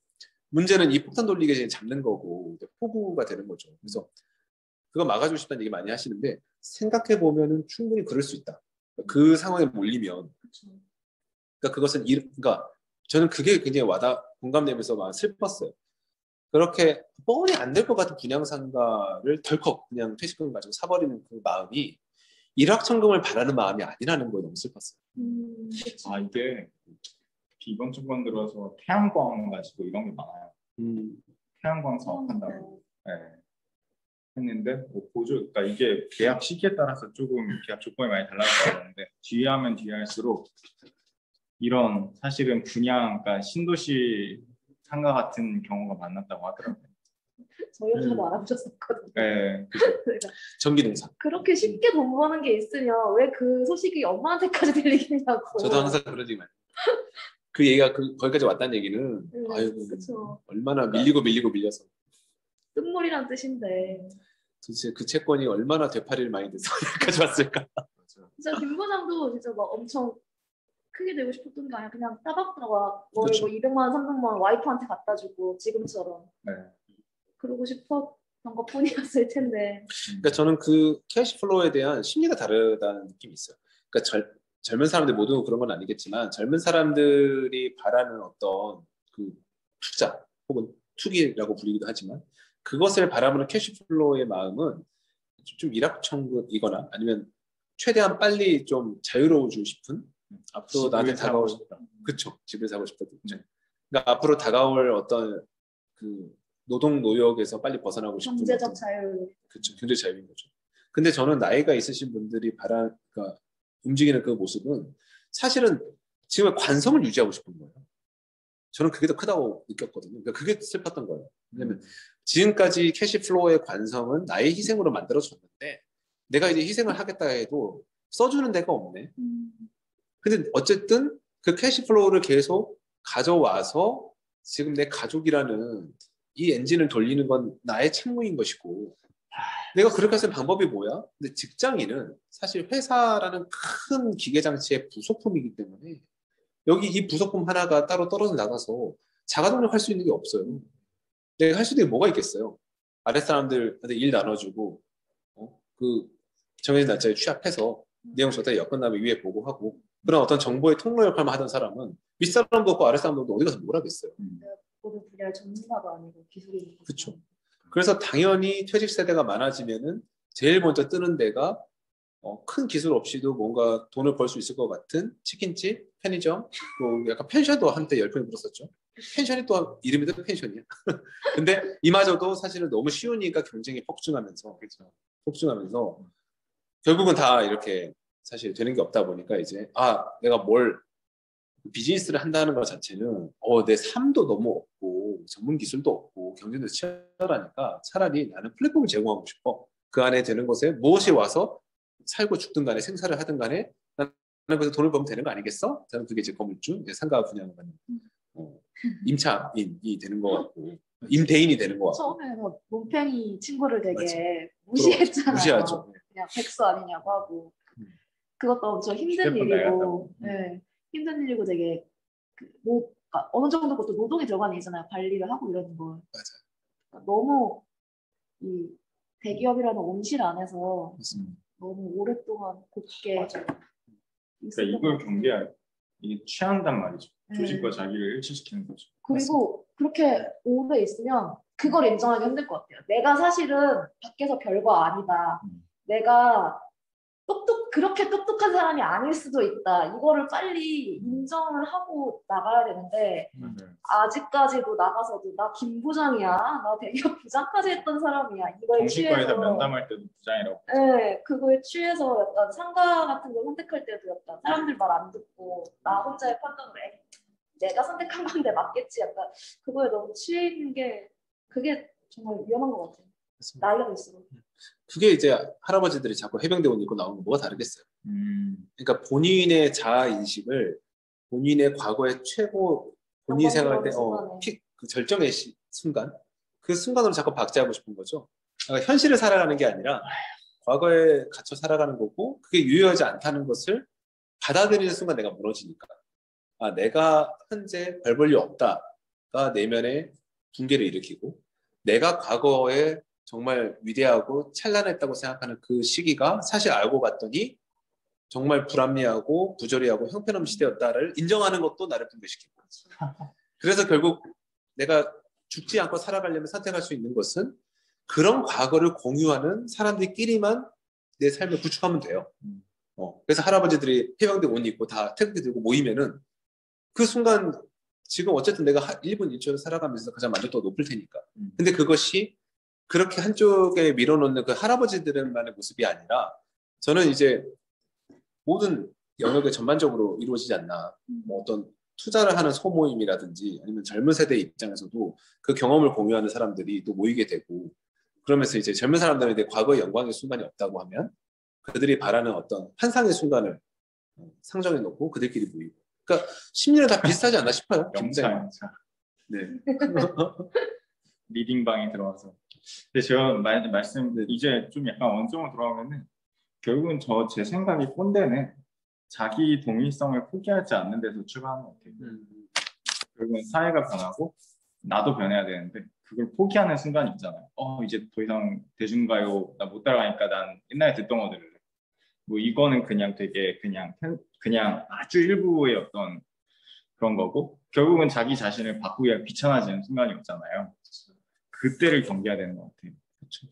문제는 이 폭탄 돌리기에 잡는 거고 포부가 되는 거죠. 그래서 그거 막아주고 싶다는 얘기 많이 하시는데 생각해 보면은 충분히 그럴 수 있다. 그 상황에 몰리면 그러니까 그것은 그러니까 저는 그게 굉장히 공감되면서 막 슬펐어요. 그렇게 뻔히 안 될 것 같은 분양상가를 덜컥 그냥 퇴직금 가지고 사버리는 그 마음이 일확천금을 바라는 마음이 아니라는 거에 너무 슬펐어요. 아 이게 이번 정권 들어서 태양광 가지고 이런 게 많아요. 태양광 사업한다고 했는데 뭐 그러니까 이게 계약 시기에 따라서 조금 계약 조건이 많이 달라졌는데 뒤에 하면 뒤에 할수록 이런 사실은 분양, 그러니까 신도시 상가 같은 경우가 많았다고 하더라고요. 저희 회사도 알아보셨었거든요. 네, 전기공사. 그렇게 쉽게 돈 버는 게 있으면 왜 그 소식이 엄마한테까지 들리겠냐고. 저도 항상 그런 얘기 많이. 그 얘기가 거기까지 왔다는 얘기는 아이고 그쵸. 얼마나 밀려서 끝물이란 뜻인데. 도대체 그 채권이 얼마나 되팔이를 많이 돼서 여기까지 왔을까? 진짜 김 부장도 진짜 막 엄청 크게 되고 싶었던 게 아니라 그냥 따박따박 뭐 그쵸. 200만 원, 300만 원 와이프한테 갖다 주고 지금처럼. 네. 그러고 싶었던 것뿐이었을 텐데. 그러니까 저는 그 캐시플로우에 대한 심리가 다르다는 느낌이 있어요. 그러니까 젊은 사람들 모두 그런 건 아니겠지만 젊은 사람들이 바라는 어떤 그 투자 혹은 투기라고 불리기도 하지만 그것을 바라보는 캐시플로우의 마음은 좀 일확천금이거나 아니면 최대한 빨리 좀 자유로워지고 싶은 앞으로 나한테 다가올 싶다. 그렇죠. 집을 사고 싶다. 그러니까 앞으로 다가올 어떤 그 노동 노역에서 빨리 벗어나고 싶은 경제적 자유. 그렇죠. 경제 자유인 거죠. 근데 저는 나이가 있으신 분들이 그러니까 움직이는 그 모습은 사실은 지금의 관성을 유지하고 싶은 거예요. 저는 그게 더 크다고 느꼈거든요. 그러니까 그게 슬펐던 거예요. 왜냐면 지금까지 캐시플로우의 관성은 나의 희생으로 만들어졌는데 내가 이제 희생을 하겠다 해도 써주는 데가 없네. 근데 어쨌든 그 캐시플로우를 계속 가져와서 지금 내 가족이라는 이 엔진을 돌리는 건 나의 책무인 것이고 내가 그렇게 하는 방법이 뭐야? 근데 직장인은 사실 회사라는 큰 기계장치의 부속품이기 때문에 여기 이 부속품 하나가 따로 떨어져 나가서 자가동력 할 수 있는 게 없어요. 내가 할 수 있는 게 뭐가 있겠어요? 아랫사람들한테 일 나눠주고 그 정해진 날짜에 취합해서 내용 적당히 엮은 위에 보고하고 그런 어떤 정보의 통로 역할만 하던 사람은 윗사람도 없고 아랫사람도 없고 어디 가서 뭘 하겠어요. 모든 분야의 전문가도 아니고 기술이. 그렇죠. 그래서 당연히 퇴직 세대가 많아지면은 제일 먼저 뜨는 데가 큰 기술 없이도 뭔가 돈을 벌 수 있을 것 같은 치킨집, 편의점, 뭐 약간 펜션도 한때 열풍이 불었었죠. 펜션이 또 이름이 또 펜션이야. 근데 이마저도 사실은 너무 쉬우니까 경쟁이 폭증하면서 결국은 다 이렇게 사실 되는 게 없다 보니까 이제 내가 뭘 비즈니스를 한다는 것 자체는 내 삶도 너무 없고 전문 기술도 없고 경쟁도 치열하니까 차라리 나는 플랫폼을 제공하고 싶어. 그 안에 되는 것에 무엇이 와서 살고 죽든 간에 생사를 하든 간에 나는 그래서 돈을 벌면 되는 거 아니겠어? 저는 그게 이제 건물주, 상가 분양을 받는 임차인이 되는 것 같고 임대인이 되는 것 같고. 처음에 뭐 몽팽이 친구를 되게 무시했잖아요. 무시하죠. 그냥 백수 아니냐고 하고 그것도 엄청 힘든 휴대폰 일이고, 나갔다고. 네, 힘든 일이고 되게 그러니까 어느 정도 그것도 노동이 들어가는 일이잖아요. 관리를 하고 이러는 걸. 맞아. 그러니까 너무 이 대기업이라는 온실 안에서 맞습니다. 너무 오랫동안 곱게 그러니까 있었던 이걸 것 같아요. 경계할 이게 취한단 말이죠. 네. 조직과 자기를 일치시키는 거죠. 그리고 그렇게 오래 있으면 그걸 인정하기 힘들 것 같아요. 내가 사실은 밖에서 별거 아니다. 내가 그렇게 똑똑한 사람이 아닐 수도 있다. 이거를 빨리 인정을 하고 나가야 되는데 맞아요. 아직까지도 나가서도 나 김 부장이야. 나 대기업 부장까지 했던 사람이야. 이거에 정신과에서 취해서 면담할 때도 부장이라고. 네, 그거에 취해서 약간 상가 같은 거 선택할 때도 약간 사람들 말 안 듣고 나 혼자의 판단으로 내가 선택한 건데 맞겠지. 약간 그거에 너무 취해 게 그게 정말 위험한 것 같아요. 맞습니다. 나이가 들수록. 그게 이제 할아버지들이 자꾸 해병대 옷 입고 나오는 거 뭐가 다르겠어요. 그러니까 본인의 자아 인식을 본인의 과거의 최고 본인이 생각할 때 그 절정의 순간 그 순간으로 자꾸 박제하고 싶은 거죠. 그러니까 현실을 살아가는 게 아니라 과거에 갇혀 살아가는 거고 그게 유효하지 않다는 것을 받아들이는 순간 내가 무너지니까 아 내가 현재 별 볼 일 없다가 내면의 붕괴를 일으키고 내가 과거에 정말 위대하고 찬란했다고 생각하는 그 시기가 사실 알고 봤더니 정말 불합리하고 부조리하고 형편없는 시대였다를 인정하는 것도 나를 붕괴시키고 그래서 결국 내가 죽지 않고 살아가려면 선택할 수 있는 것은 그런 과거를 공유하는 사람들끼리만 내 삶을 구축하면 돼요. 그래서 할아버지들이 해병대 옷 입고 다 태극기 들고 모이면은 그 순간 지금 어쨌든 내가 1분 1초를 살아가면서 가장 만족도가 높을 테니까. 근데 그것이 그렇게 한쪽에 밀어놓는 그 할아버지들만의 모습이 아니라 저는 이제 모든 영역에 전반적으로 이루어지지 않나. 뭐 어떤 투자를 하는 소모임이라든지 아니면 젊은 세대 입장에서도 그 경험을 공유하는 사람들이 또 모이게 되고 그러면서 이제 젊은 사람들한테 과거의 영광의 순간이 없다고 하면 그들이 바라는 어떤 환상의 순간을 상정해 놓고 그들끼리 모이고 그러니까 심리는 다 비슷하지 않나 싶어요. 영차. 네. 리딩방에 들어와서. 근데 제가 말씀 이제 좀 약간 원점으로 돌아오면은 결국은 제 생각이 꼰대는 자기 동일성을 포기하지 않는 데서 출발하는 것 같아요. 결국은 사회가 변하고 나도 변해야 되는데 그걸 포기하는 순간이 있잖아요. 이제 더 이상 대중가요 나 못 따라가니까 난 옛날에 듣던 거 들을래. 뭐 이거는 그냥 되게 그냥 아주 일부의 어떤 그런 거고 결국은 자기 자신을 바꾸기가 귀찮아지는 순간이 없잖아요. 그때를 경계해야 되는 것 같아요. 그렇죠.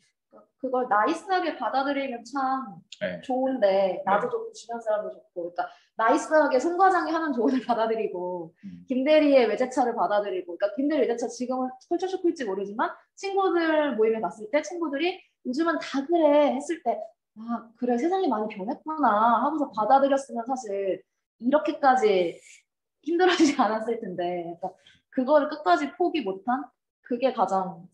그걸 나이스하게 받아들이면 참 네. 좋은데 나도 좋고 주변 사람도 좋고 그러니까 나이스하게 송 과장이 하는 조언을 받아들이고 김대리의 외제차를 받아들이고 그러니까 김대리 외제차 지금은 컬처 쇼크일지 모르지만 친구들 모임에 갔을 때 친구들이 요즘은 다 그래 했을 때 아 그래 세상이 많이 변했구나 하고서 받아들였으면 사실 이렇게까지 힘들어지지 않았을 텐데 그러니까 그거를 끝까지 포기 못한 그게 가장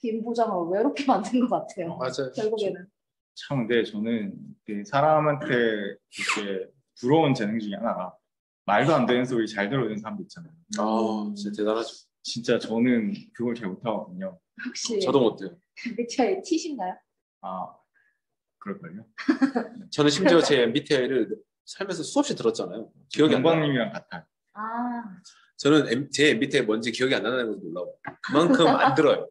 김 부장을 외롭게 만든 것 같아요. 맞아요. 결국에는. 참 근데 저는 그 사람한테 이렇게 부러운 재능 중에 하나가 말도 안 되는 소리 잘 들어주는 사람도 있잖아요. 진짜 대단하죠. 진짜 저는 그걸 잘 못하거든요. 혹시 저도 못해요. MBTI T신가요? 그럴걸요? 저는 심지어 제 MBTI를 살면서 수없이 들었잖아요. 기억이 안 나요. 영광님이랑 같아요. 저는 제 MBTI 뭔지 기억이 안 나는 것도 몰라요. 그만큼 안 들어요.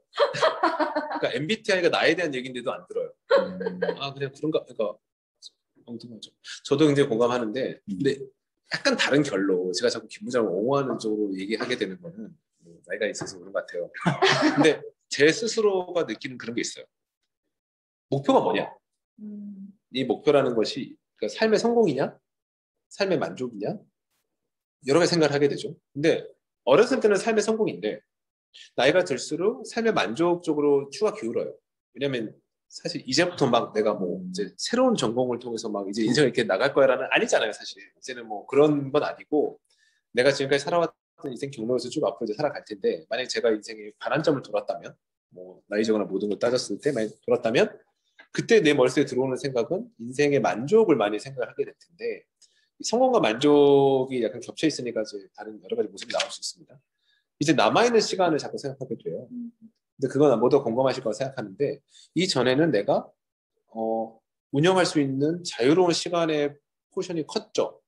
그러니까 MBTI가 나에 대한 얘기인데도 안 들어요. 그냥 그런가. 그러니까 아무튼 맞죠. 저도 굉장히 공감하는데, 근데 약간 다른 결로 제가 자꾸 김 부장을 옹호하는 쪽으로 얘기하게 되는 거는 나이가 있어서 그런 것 같아요. 근데 제 스스로가 느끼는 그런 게 있어요. 목표가 뭐냐? 이 목표라는 것이 그러니까 삶의 성공이냐? 삶의 만족이냐? 여러 가지 생각을 하게 되죠. 근데 어렸을 때는 삶의 성공인데 나이가 들수록 삶의 만족 쪽으로 추가 기울어요. 왜냐면 사실 이제부터 막 내가 뭐 이제 새로운 전공을 통해서 막 이제 인생을 이렇게 나갈 거야라는 아니잖아요. 사실 이제는 뭐 그런 건 아니고 내가 지금까지 살아왔던 인생 경로에서 쭉 앞으로 이제 살아갈 텐데 만약에 제가 인생의 반환점을 돌았다면 뭐 나이적으나 모든 걸 따졌을 때 만약 돌았다면 그때 내 머릿속에 들어오는 생각은 인생의 만족을 많이 생각을 하게 될 텐데 성공과 만족이 약간 겹쳐 있으니까 이제 다른 여러 가지 모습이 나올 수 있습니다. 이제 남아있는 시간을 자꾸 생각하게 돼요. 근데 그건 모두 공감하실 거라 생각하는데 이전에는 내가 운영할 수 있는 자유로운 시간의 포션이 컸죠.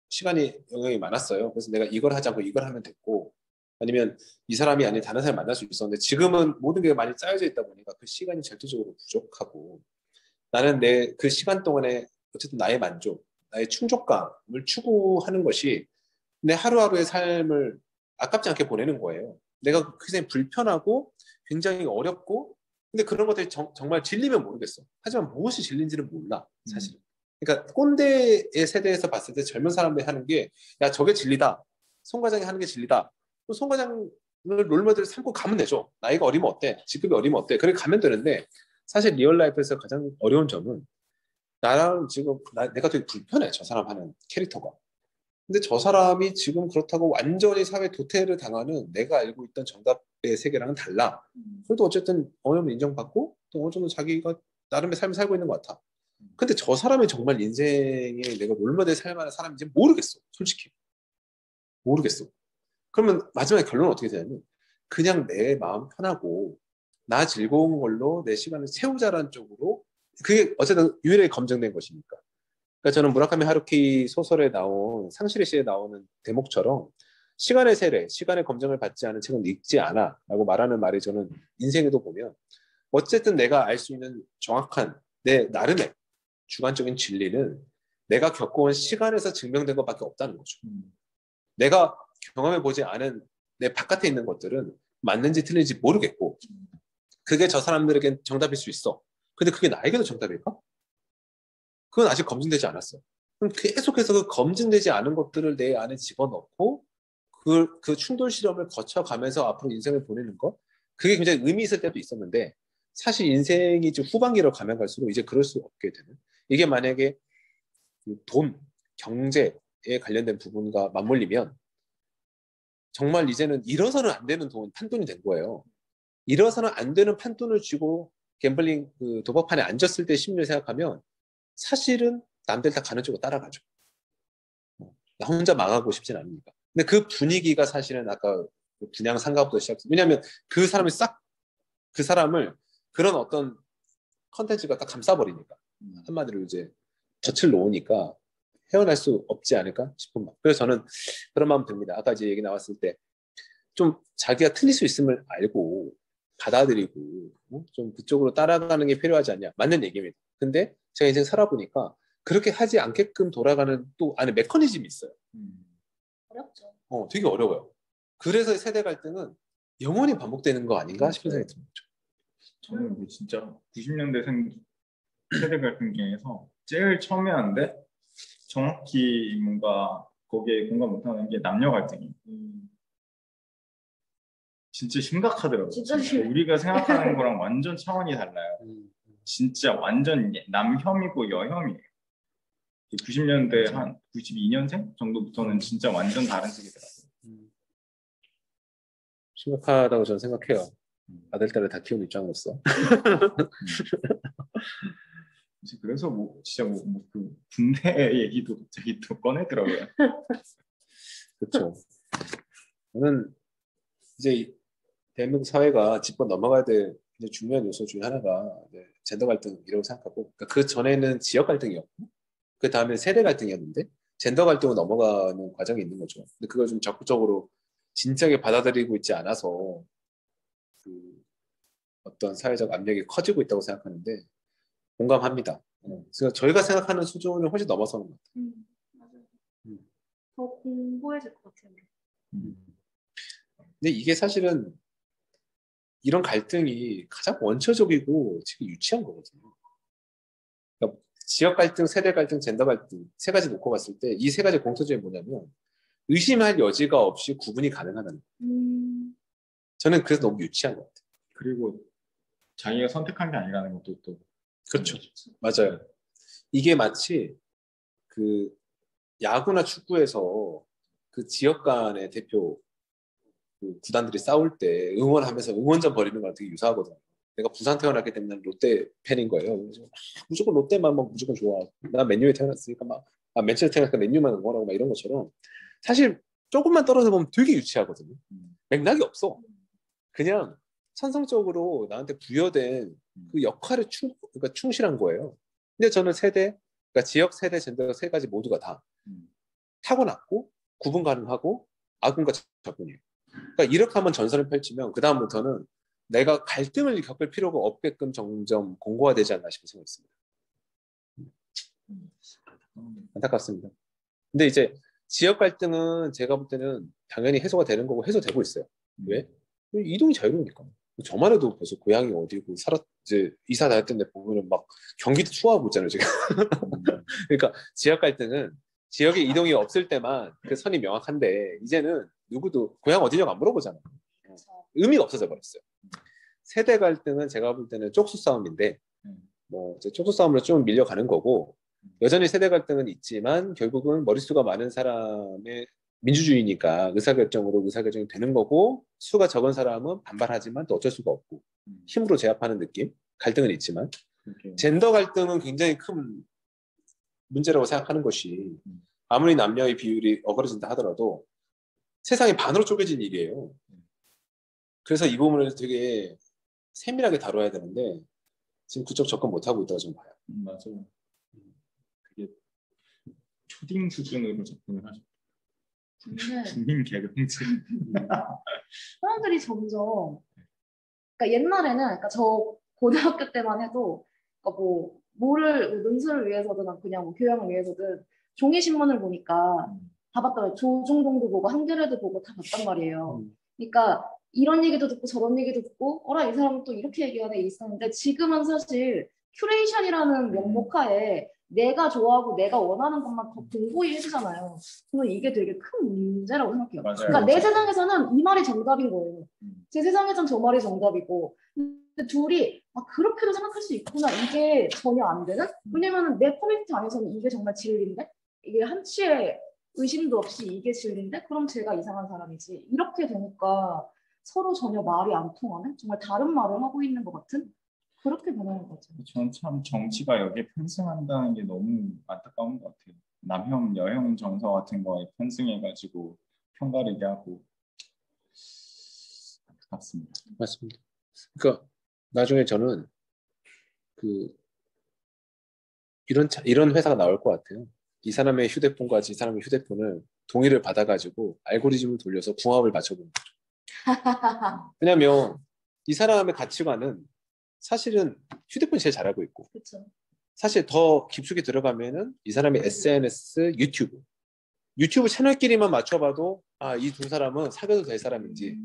시간이 영향이 많았어요. 그래서 내가 이걸 하자고 이걸 하면 됐고, 아니면 이 사람이 아닌 다른 사람을 만날 수 있었는데 지금은 모든 게 많이 짜여져 있다 보니까 그 시간이 절대적으로 부족하고, 나는 내 그 시간 동안에 어쨌든 나의 만족, 나의 충족감을 추구하는 것이 내 하루하루의 삶을 아깝지 않게 보내는 거예요. 내가 굉장히 불편하고 굉장히 어렵고, 근데 그런 것들이 정말 진리면 모르겠어. 하지만 무엇이 진리인지는 몰라, 사실은. 그러니까 꼰대의 세대에서 봤을 때 젊은 사람들이 하는 게, 야, 저게 진리다. 송 과장이 하는 게 진리다. 송 과장을 롤모델을 삼고 가면 되죠. 나이가 어리면 어때? 직급이 어리면 어때? 그래 가면 되는데, 사실 리얼 라이프에서 가장 어려운 점은 나랑 지금 내가 되게 불편해, 저 사람 하는 캐릭터가. 근데 저 사람이 지금 그렇다고 완전히 사회 도태를 당하는 내가 알고 있던 정답의 세계랑은 달라. 그래도 어쨌든 어느 정도 인정받고 또 어느 정도 자기가 나름의 삶을 살고 있는 것 같아. 근데 저 사람이 정말 인생에 내가 롤모델 살 만한 사람인지 모르겠어. 솔직히. 모르겠어. 그러면 마지막에 결론은 어떻게 되냐면, 그냥 내 마음 편하고 나 즐거운 걸로 내 시간을 채우자라는 쪽으로, 그게 어쨌든 유일하게 검증된 것이니까. 그러니까 저는 무라카미 하루키 소설에 나온 상실의 시에 나오는 대목처럼 시간의 세례, 시간의 검증을 받지 않은 책은 읽지 않아 라고 말하는 말이 저는 인생에도 보면, 어쨌든 내가 알 수 있는 정확한 내 나름의 주관적인 진리는 내가 겪어온 시간에서 증명된 것밖에 없다는 거죠. 내가 경험해보지 않은 내 바깥에 있는 것들은 맞는지 틀린지 모르겠고, 그게 저 사람들에겐 정답일 수 있어. 근데 그게 나에게도 정답일까? 그건 아직 검증되지 않았어. 그럼 계속해서 그 검증되지 않은 것들을 내 안에 집어넣고 그 충돌 실험을 거쳐가면서 앞으로 인생을 보내는 것, 그게 굉장히 의미 있을 때도 있었는데, 사실 인생이 이제 후반기로 가면 갈수록 이제 그럴 수 없게 되는, 이게 만약에 돈, 경제에 관련된 부분과 맞물리면 정말 이제는 잃어서는 안 되는 판돈이 된 거예요. 잃어서는 안 되는 판돈을 쥐고 갬블링 그 도박판에 앉았을 때 심리를 생각하면 사실은 남들 다 가는 쪽으로 따라가죠. 나 혼자 망하고 싶진 않으니까. 근데 그 분위기가 사실은 아까 분양 상가부터 시작해서, 왜냐하면 그 사람이 그 사람을 그런 어떤 컨텐츠가 딱 감싸버리니까, 한마디로 이제 덫을 놓으니까 헤어날 수 없지 않을까 싶은 마음. 그래서 저는 그런 마음 듭니다. 아까 이제 얘기 나왔을 때 좀 자기가 틀릴 수 있음을 알고 받아들이고 좀 그쪽으로 따라가는 게 필요하지 않냐, 맞는 얘기입니다. 근데 제가 인생 살아보니까 그렇게 하지 않게끔 돌아가는 또 안에 메커니즘이 있어요. 어렵죠. 되게 어려워요. 그래서 세대 갈등은 영원히 반복되는 거 아닌가 싶은 생각이 듭니다. 저는 진짜 90년대생 세대 갈등 중에서 제일 첨예한데 정확히 뭔가 거기에 공감 못하는 게 남녀 갈등이 진짜 심각하더라고요. 진짜 우리가 생각하는 거랑 완전 차원이 달라요. 진짜 완전 남혐이고 여혐이에요. 90년대 한 92년생 정도부터는 진짜 완전 다른 세계더라고요. 심각하다고 저는 생각해요. 아들, 딸을 다 키우는 입장으로서. 그래서 진짜 그 군대 얘기도 갑자기 또 꺼내더라고요. 그렇죠. 저는 이제 대한민국 사회가 짚어 넘어가야 될 중요한 요소 중에 하나가 젠더 갈등이라고 생각하고, 그러니까 그 전에는 지역 갈등이었고 그 다음에 세대 갈등이었는데 젠더 갈등으로 넘어가는 과정이 있는 거죠. 근데 그걸 좀 적극적으로 진지하게 받아들이고 있지 않아서 그 어떤 사회적 압력이 커지고 있다고 생각하는데 공감합니다. 그래서 저희가 생각하는 수준을 훨씬 넘어서는 것 같아요. 맞아요. 더 공부해질 것 같아요. 근데 이게 사실은 이런 갈등이 가장 원초적이고 지금 유치한 거거든요. 그러니까 지역 갈등, 세대 갈등, 젠더 갈등 세 가지 놓고 봤을 때 이 세 가지 공통점이 뭐냐면 의심할 여지가 없이 구분이 가능하다는 거예요. 저는 그래서 너무 유치한 것 같아요. 그리고 자기가 선택한 게 아니라는 것도 또 그렇죠. 맞아요. 이게 마치 그 야구나 축구에서 그 지역 간의 대표 그 구단들이 싸울 때 응원하면서 응원전 벌이는 거랑 되게 유사하거든요. 내가 부산 태어났기 때문에 롯데 팬인 거예요. 무조건 롯데만 무조건 좋아. 나 맨유에 태어났으니까 맨체스터 태어났으니까 맨유만 응원하고 막 이런 것처럼 사실 조금만 떨어져 보면 되게 유치하거든요. 맥락이 없어. 그냥 천성적으로 나한테 부여된 그 역할을 그러니까 충실한 거예요. 근데 저는 세대, 그러니까 지역, 세대, 젠더 세 가지 모두가 다 타고났고 구분 가능하고 아군과 적군이에요. 그러니까 이렇게 한번 전선을 펼치면 그 다음부터는 내가 갈등을 겪을 필요가 없게끔 점점 공고화되지 않나 싶은 생각이 있습니다. 안타깝습니다. 근데 이제 지역 갈등은 제가 볼 때는 당연히 해소가 되는 거고 해소되고 있어요. 왜? 이동이 자유로우니까. 저만 해도 벌써 고향이 어디고 이제 이사 다닐 때 보면은 막 경기도 추워하고 있잖아요 지금. 그러니까 지역 갈등은 지역에 이동이 없을 때만 그 선이 명확한데 이제는 누구도 고향 어디냐고 안 물어보잖아요. 의미가 없어져 버렸어요. 세대 갈등은 제가 볼 때는 쪽수 싸움인데 뭐 이제 쪽수 싸움으로 좀 밀려가는 거고 여전히 세대 갈등은 있지만 결국은 머릿수가 많은 사람의 민주주의니까 의사결정으로 의사결정이 되는 거고 수가 적은 사람은 반발하지만 또 어쩔 수가 없고 힘으로 제압하는 느낌 갈등은 있지만 젠더 갈등은 굉장히 큰 문제라고 생각하는 것이 아무리 남녀의 비율이 어그러진다 하더라도 세상이 반으로 쪼개진 일이에요. 그래서 이 부분을 되게 세밀하게 다뤄야 되는데 지금 그쪽 접근 못하고 있다고 좀 봐요. 맞아요. 그게 초딩 수준으로 접근을 하죠. 국민 개병제. 사람들이 점점 그러니까 옛날에는 그러니까 저 고등학교 때만 해도 그러니까 뭐 뭐를 논술을 위해서든 그냥 뭐 교양을 위해서든 종이 신문을 보니까 다 봤더라고요. 조중동도 보고 한겨레도 보고 다 봤단 말이에요. 그러니까 이런 얘기도 듣고 저런 얘기도 듣고 어라 이 사람은 또 이렇게 얘기하네 있었는데 지금은 사실 큐레이션이라는 명목하에 내가 좋아하고 내가 원하는 것만 더 공고히 해주잖아요. 저는 이게 되게 큰 문제라고 생각해요. 맞아요. 그러니까 내 세상에서는 이 말이 정답인 거예요. 제 세상에선 저 말이 정답이고 근데 둘이 그렇게도 생각할 수 있구나. 이게 전혀 안 되는? 왜냐면 내 커뮤니티 안에서는 이게 정말 진리인데 이게 한치의 의심도 없이 이게 진리인데 그럼 제가 이상한 사람이지. 이렇게 되니까 서로 전혀 말이 안 통하는 정말 다른 말을 하고 있는 것 같은 그렇게 변하는 것 같아요. 전 참 정치가 여기에 편승한다는 게 너무 안타까운 것 같아요. 남형, 여형 정서 같은 거에 편승해가지고 편가르게 하고 안타깝습니다. 맞습니다. 그러니까 나중에 저는 이런 회사가 나올 것 같아요. 이 사람의 휴대폰과 이 사람의 휴대폰을 동의를 받아가지고 알고리즘을 돌려서 궁합을 맞춰보는 거죠. 왜냐하면 이 사람의 가치관은 사실은 휴대폰이 제일 잘 알고 있고 그렇죠. 사실 더 깊숙이 들어가면은 이 사람의 SNS, 유튜브 채널끼리만 맞춰봐도 이 두 사람은 사귀어도 될 사람인지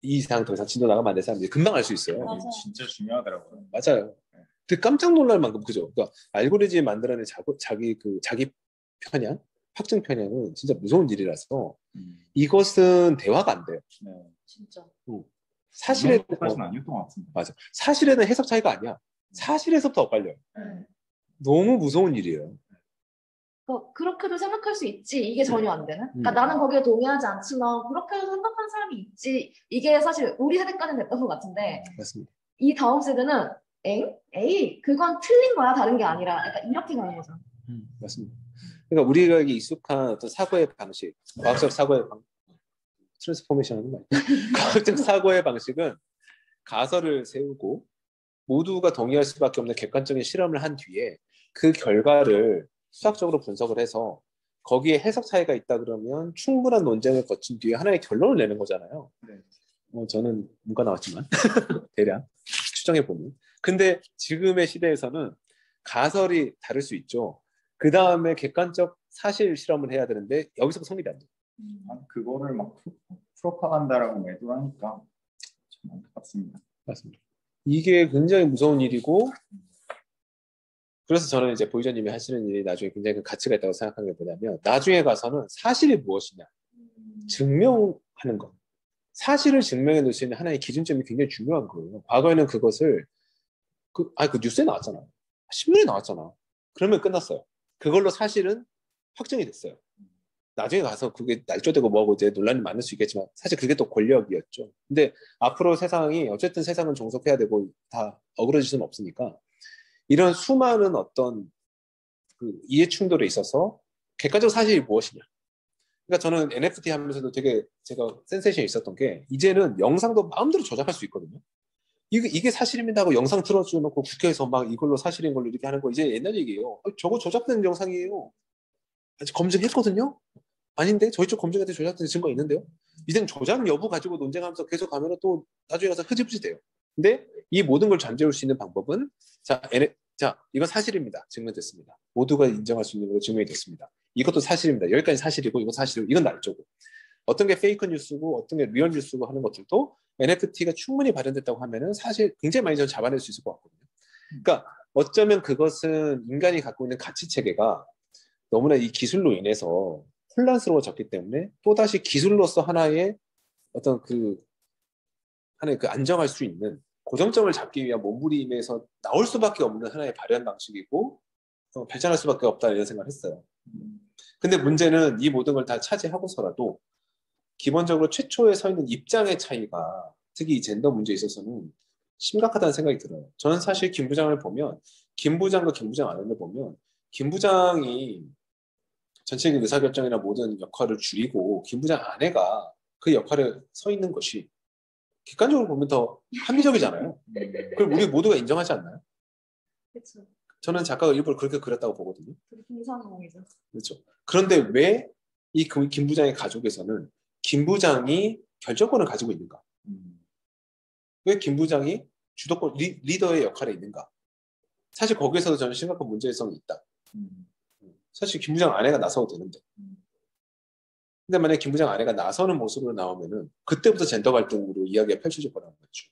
이 이상 더 이상 진도 나가면 안 될 사람인지 금방 알 수 있어요. 맞아요. 진짜 중요하더라고요. 맞아요. 되게 깜짝 놀랄 만큼 그죠. 그러니까 알고리즘 만들어낸 자기 편향, 확증 편향은 진짜 무서운 일이라서 이것은 대화가 안 돼요. 네. 진짜. 사실에 까지는 아니었던 것 같은데. 맞아. 사실에는 해석 차이가 아니야. 사실에서부터 엇갈려요. 너무 무서운 일이에요. 그렇게도 생각할 수 있지. 이게 전혀 안 되는? 그러니까 나는 거기에 동의하지 않지만 그렇게도 생각하는 사람이 있지. 이게 사실 우리 세대까지는 됐던 것 같은데 맞습니다. 이 다음 세대는 에이 그건 틀린 거야 다른 게 아니라 약간 이렇게 가는 거죠. 맞습니다. 그러니까 우리가 익숙한 어떤 사고의 방식, 과학적 사고의 트랜스포메이션 하는 거 아니에요? 과학적 사고의 방식은 가설을 세우고 모두가 동의할 수밖에 없는 객관적인 실험을 한 뒤에 그 결과를 수학적으로 분석을 해서 거기에 해석 차이가 있다 그러면 충분한 논쟁을 거친 뒤에 하나의 결론을 내는 거잖아요. 네. 저는 문과 나왔지만 대략 추정해 보면. 근데 지금의 시대에서는 가설이 다를 수 있죠. 그 다음에 객관적 사실 실험을 해야 되는데 여기서 성립이 안 돼요. 그거를 막 프로파간다라고 매도하니까 참 안타깝습니다. 맞습니다. 이게 굉장히 무서운 일이고 그래서 저는 이제 보이저님이 하시는 일이 나중에 굉장히 그 가치가 있다고 생각하는 게 뭐냐면 나중에 가서는 사실이 무엇이냐 증명하는 것. 사실을 증명해 놓을 수 있는 하나의 기준점이 굉장히 중요한 거예요. 과거에는 그것을 그 뉴스에 나왔잖아. 신문에 나왔잖아. 그러면 끝났어요. 그걸로 사실은 확정이 됐어요. 나중에 가서 그게 날조되고 뭐하고 이제 논란이 많을 수 있겠지만 사실 그게 또 권력이었죠. 근데 앞으로 세상이 어쨌든 세상은 종속해야 되고 다 어그러질 수는 없으니까 이런 수많은 어떤 그 이해 충돌에 있어서 객관적 사실이 무엇이냐. 그러니까 저는 NFT 하면서도 되게 제가 센세이션이 있었던 게 이제는 영상도 마음대로 조작할 수 있거든요. 이게 사실입니다 하고 영상 틀어주놓고 국회에서 막 이걸로 사실인 걸로 이렇게 하는 거 이제 옛날 얘기예요. 저거 조작된 영상이에요. 아직 검증했거든요. 아닌데 저희 쪽 검증할 때 조작된 증거 있는데요. 이젠 조작 여부 가지고 논쟁하면서 계속 가면 또 나중에 가서 흐지부지 돼요. 근데 이 모든 걸 잠재울 수 있는 방법은 자 이건 사실입니다. 증명됐습니다. 모두가 인정할 수 있는 걸로 증명이 됐습니다. 이것도 사실입니다. 여기까지 사실이고 이건 사실이고 이건 날조고 어떤 게 페이크 뉴스고 어떤 게 리얼 뉴스고 하는 것들도 NFT가 충분히 발현됐다고 하면은 사실 굉장히 많이 좀 잡아낼 수 있을 것 같거든요. 그러니까 어쩌면 그것은 인간이 갖고 있는 가치 체계가 너무나 이 기술로 인해서 혼란스러워졌기 때문에 또다시 기술로서 하나의 어떤 하나의 안정할 수 있는 고정점을 잡기 위한 몸부림에서 나올 수밖에 없는 하나의 발현 방식이고 발전할 수밖에 없다 이런 생각을 했어요. 근데 문제는 이 모든 걸 다 차지하고서라도 기본적으로 최초에 서 있는 입장의 차이가 특히 이 젠더 문제에 있어서는 심각하다는 생각이 들어요. 저는 사실 김 부장을 보면 김 부장과 김 부장 아내를 보면 김 부장이 전체적인 의사결정이나 모든 역할을 줄이고 김 부장 아내가 그 역할에 서 있는 것이 객관적으로 보면 더 합리적이잖아요. 그걸 우리 모두가 인정하지 않나요? 그렇죠. 저는 작가가 일부러 그렇게 그렸다고 보거든요. 되게 이상형이죠. 그렇죠. 그런데 왜 이 김 부장의 가족에서는 김 부장이 결정권을 가지고 있는가? 왜 김 부장이 주도권 리더의 역할에 있는가? 사실 거기에서도 저는 심각한 문제성이 있다. 사실 김 부장 아내가 나서도 되는데. 근데 만약에 김 부장 아내가 나서는 모습으로 나오면은 그때부터 젠더 갈등으로 이야기가 펼쳐질 거라는 거죠.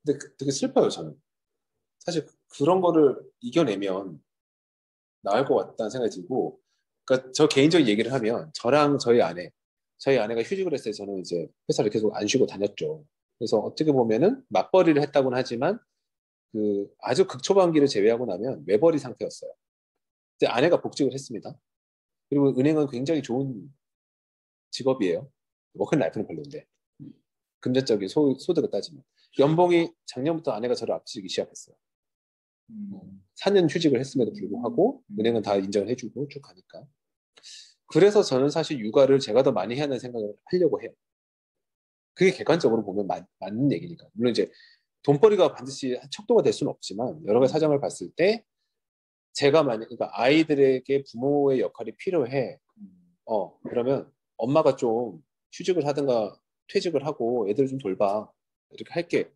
근데 되게 슬퍼요, 저는. 사실 그런 거를 이겨내면 나을 것 같다는 생각이 들고, 그러니까 저 개인적인 얘기를 하면 저랑 저희 아내가 휴직을 했을 때 저는 이제 회사를 계속 안 쉬고 다녔죠. 그래서 어떻게 보면은 맞벌이를 했다고는 하지만 아주 극초반기를 제외하고 나면 외벌이 상태였어요. 이제 아내가 복직을 했습니다. 그리고 은행은 굉장히 좋은 직업이에요. 워크라이프는 별로인데 금전적인 소득을 따지면 연봉이 작년부터 아내가 저를 앞지르기 시작했어요. 4년 휴직을 했음에도 불구하고 은행은 다 인정을 해주고 쭉 가니까. 그래서 저는 사실 육아를 제가 더 많이 해야 하는 생각을 하려고 해요. 그게 객관적으로 보면 맞는 얘기니까. 물론 이제 돈벌이가 반드시 척도가 될 수는 없지만 여러 가지 사정을 봤을 때 제가 그러니까 아이들에게 부모의 역할이 필요해. 그러면 엄마가 좀 휴직을 하든가 퇴직을 하고 애들 좀 돌봐. 이렇게 할게.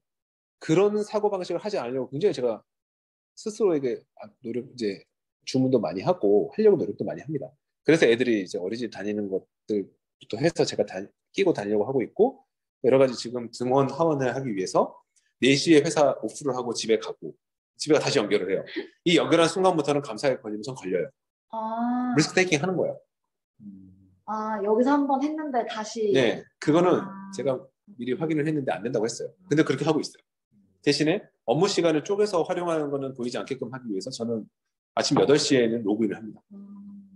그런 사고방식을 하지 않으려고 굉장히 제가 스스로에게 이제 주문도 많이 하고 하려고 노력도 많이 합니다. 그래서 애들이 이제 어린이집 다니는 것들부터 해서 제가 끼고 다니려고 하고 있고 여러 가지 지금 등원 하원을 하기 위해서 4시에 회사 오프를 하고 집에 가고 집에 다시 연결을 해요. 이 연결한 순간부터는 감사하게 걸리면 전 걸려요. 아, 리스크 테이킹 하는 거예요. 여기서 한번 했는데 다시. 네, 그거는 제가 미리 확인을 했는데 안 된다고 했어요. 근데 그렇게 하고 있어요. 대신에 업무 시간을 쪼개서 활용하는 거는 보이지 않게끔 하기 위해서 저는 아침 8시에는 로그인을 합니다.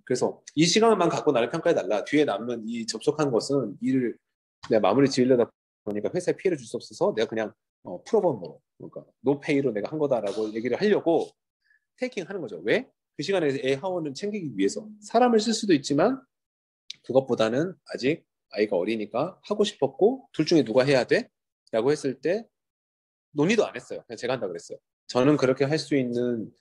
그래서 이 시간만 갖고 나를 평가해달라. 뒤에 남은 이 접속한 것은 일을 내가 마무리 지으려다 보니까 회사에 피해를 줄 수 없어서 내가 그냥 프로보노, 그러니까 노페이로 내가 한 거다라고 얘기를 하려고 테이킹 하는 거죠. 왜? 그 시간에 애 하원을 챙기기 위해서. 사람을 쓸 수도 있지만 그것보다는 아직 아이가 어리니까 하고 싶었고 둘 중에 누가 해야 돼? 라고 했을 때 논의도 안 했어요. 그냥 제가 한다고 그랬어요. 저는 그렇게 할 수 있는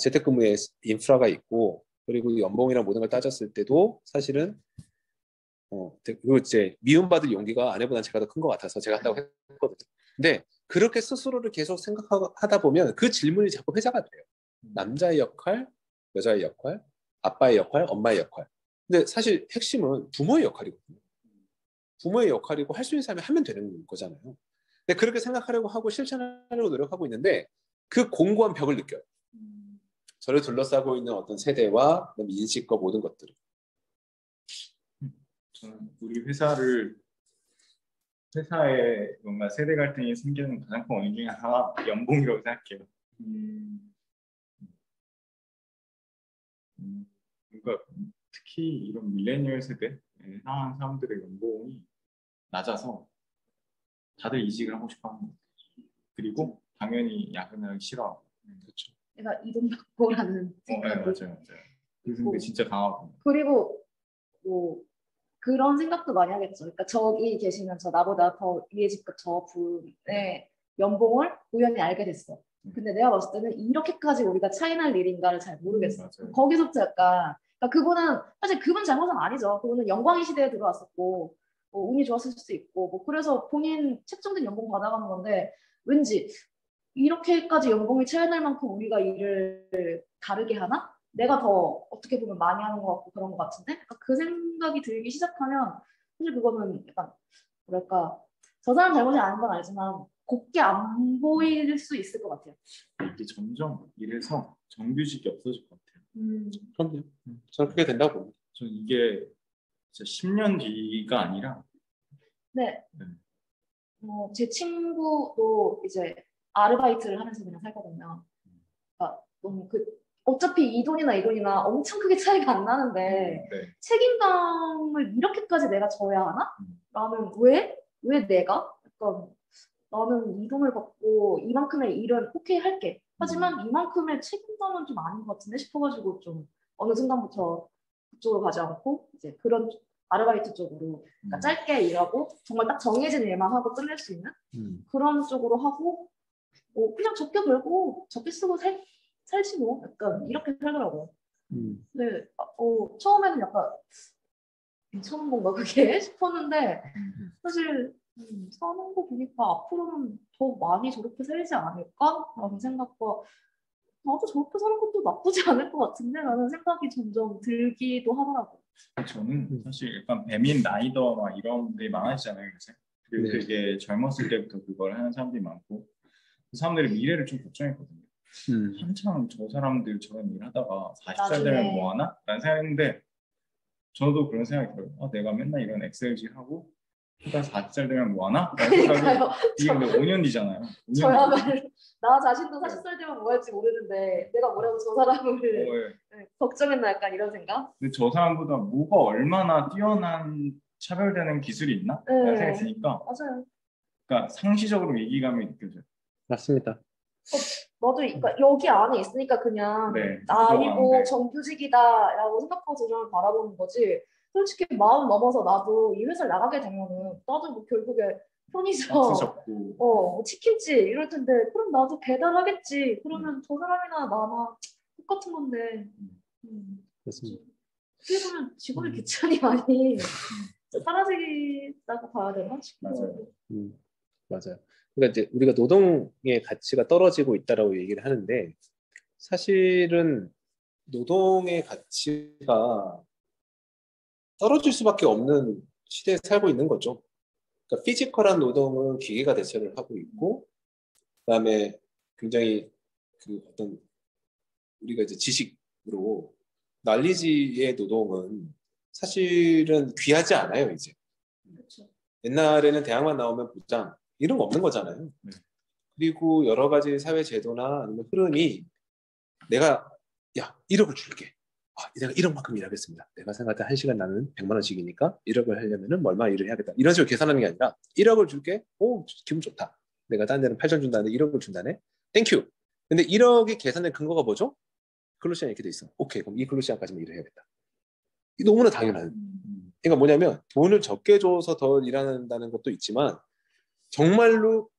재택근무의 인프라가 있고 그리고 연봉이나 모든 걸 따졌을 때도 사실은 그리고 이제 미움받을 용기가 아내보다 제가 더 큰 것 같아서 제가 한다고 했거든요. 근데 그렇게 스스로를 계속 생각하다 보면 그 질문이 자꾸 회자가 돼요. 남자의 역할, 여자의 역할, 아빠의 역할, 엄마의 역할. 근데 사실 핵심은 부모의 역할이거든요. 부모의 역할이고 할 수 있는 사람이 하면 되는 거잖아요. 근데 그렇게 생각하려고 하고 실천하려고 노력하고 있는데 그 공고한 벽을 느껴요. 저를 둘러싸고 있는 어떤 세대와 인식과 모든 것들을. 저는 우리 회사에 뭔가 세대 갈등이 생기는 가장 큰 원인 중에 하나가 연봉이라고 생각해요. 그러니까 특히 이런 밀레니얼 세대에 해당하는 사람들의 연봉이 낮아서 다들 이직을 하고 싶어 하는 거예요. 그리고 당연히 야근을 하기 싫어하고. 그렇죠. 내가 이동받고라는 네, 맞아요. 그래서 근데 진짜 강하고. 그리고 뭐 그런 생각도 많이 하겠죠. 그러니까 저기 계시는 저 나보다 더 위에 직급 저 분의 연봉을 우연히 알게 됐어. 근데 내가 봤을 때는 이렇게까지 우리가 차이 날 일인가를 잘 모르겠어. 맞아요. 거기서부터 약간 그러니까 그분은 사실 그분 잘못은 아니죠. 그분은 영광의 시대에 들어왔었고 뭐 운이 좋았을 수도 있고 뭐 그래서 본인 책정된 연봉 받아가는 건데 왠지 이렇게까지 연봉이 차이 날 만큼 우리가 일을 다르게 하나? 내가 더 어떻게 보면 많이 하는 것 같고 그런 것 같은데 그러니까 그 생각이 들기 시작하면 사실 그거는 약간 뭐랄까 저 사람 잘못이 아닌 건 알지만 곱게 안 보일 수 있을 것 같아요. 이게 점점 이래서 정규직이 없어질 것 같아요. 그럼요. 저는 그게 된다고 봅니다. 전 이게 진짜 10년 뒤가 아니라 네. 네. 제 친구도 이제 아르바이트를 하면서 그냥 살거든요. 그러니까 너무 어차피 이 돈이나 이 돈이나 엄청 크게 차이가 안 나는데 네. 책임감을 이렇게까지 내가 져야 하나? 나는 왜 내가? 약간 나는 이 돈을 받고 이만큼의 일은 오케이 할게. 하지만 이만큼의 책임감은 좀 아닌 것 같은데 싶어가지고 좀 어느 순간부터 그쪽으로 가지 않고 이제 그런 아르바이트 쪽으로 그러니까 짧게 일하고 정말 딱 정해진 일만 하고 끝낼 수 있는 그런 쪽으로 하고 그냥 적게 벌고 적게 쓰고 살지 뭐 약간 이렇게 살더라고요. 근데 처음에는 약간 괜찮은 건가 그게 싶었는데 사실 사는 거 보니까 앞으로는 더 많이 저렇게 살지 않을까? 라는 생각과 나도 저렇게 사는 것도 나쁘지 않을 것 같은데 라는 생각이 점점 들기도 하더라고요. 저는 사실 약간 배민 라이더 막 이런 데 많아지잖아요 요새. 그리고 네. 되게 젊었을 때부터 그걸 하는 사람들이 많고 그 사람들이 미래를 좀 걱정했거든요. 한창 저 사람들 저런 일 하다가 40살 되면 나중에. 뭐 하나? 라는 생각했는데 저도 그런 생각이 들어요. 내가 맨날 이런 엑셀질 하고 그러다 40살 되면 뭐 하나? 라는 생각이 그러니까요. 이게 근데 5년 뒤잖아요. 5년 뒤. 저야말로 나 자신도 40살 되면 뭐 할지 모르는데 내가 뭐라고 저 사람을 예. 걱정했나 약간 이런 생각? 근데 저 사람보다 뭐가 얼마나 뛰어난 차별되는 기술이 있나? 라는 생각이 드니까 맞아요. 그러니까 상시적으로 위기감이 느껴져요. 맞습니다. 나도 그러니까 여기 안에 있으니까 그냥 네, 이거 네. 정규직이다라고 생각하고 저를 바라보는 거지. 솔직히 마음 넘어서 나도 이 회사를 나가게 되면은 나도 뭐 결국에 편의점, 박스 접고 뭐 치킨집 이럴 텐데 그럼 나도 배달하겠지. 그러면 저 사람이나 나나 똑같은 건데. 맞습니다. 어떻게 보면 직원의 귀천이 많이 사라지다고 봐야 되나 싶어요. 맞아요. 맞아요. 그러니까 이제 우리가 노동의 가치가 떨어지고 있다라고 얘기를 하는데 사실은 노동의 가치가 떨어질 수밖에 없는 시대에 살고 있는 거죠. 그러니까 피지컬한 노동은 기계가 대체를 하고 있고, 그다음에 굉장히 그 어떤 우리가 이제 지식으로 날리지의 노동은 사실은 귀하지 않아요 이제. 그렇죠. 옛날에는 대학만 나오면 부장 이런 거 없는 거잖아요. 그리고 여러 가지 사회 제도나 아니면 흐름이 내가 1억을 줄게. 내가 1억만큼 일하겠습니다. 내가 생각할 때 1시간 나는 100만 원씩이니까 1억을 하려면은 얼마 일을 해야겠다. 이런 식으로 계산하는 게 아니라 1억을 줄게. 기분 좋다. 내가 딴 데는 8천 준다는데 1억을 준다네. 땡큐. 근데 1억이 계산된 근거가 뭐죠? 근로시간 이렇게 돼 있어. 오케이. 그럼 이 근로시간까지만 일을 해야겠다. 너무나 당연한. 그러니까 뭐냐면 돈을 적게 줘서 더 일한다는 것도 있지만 정말로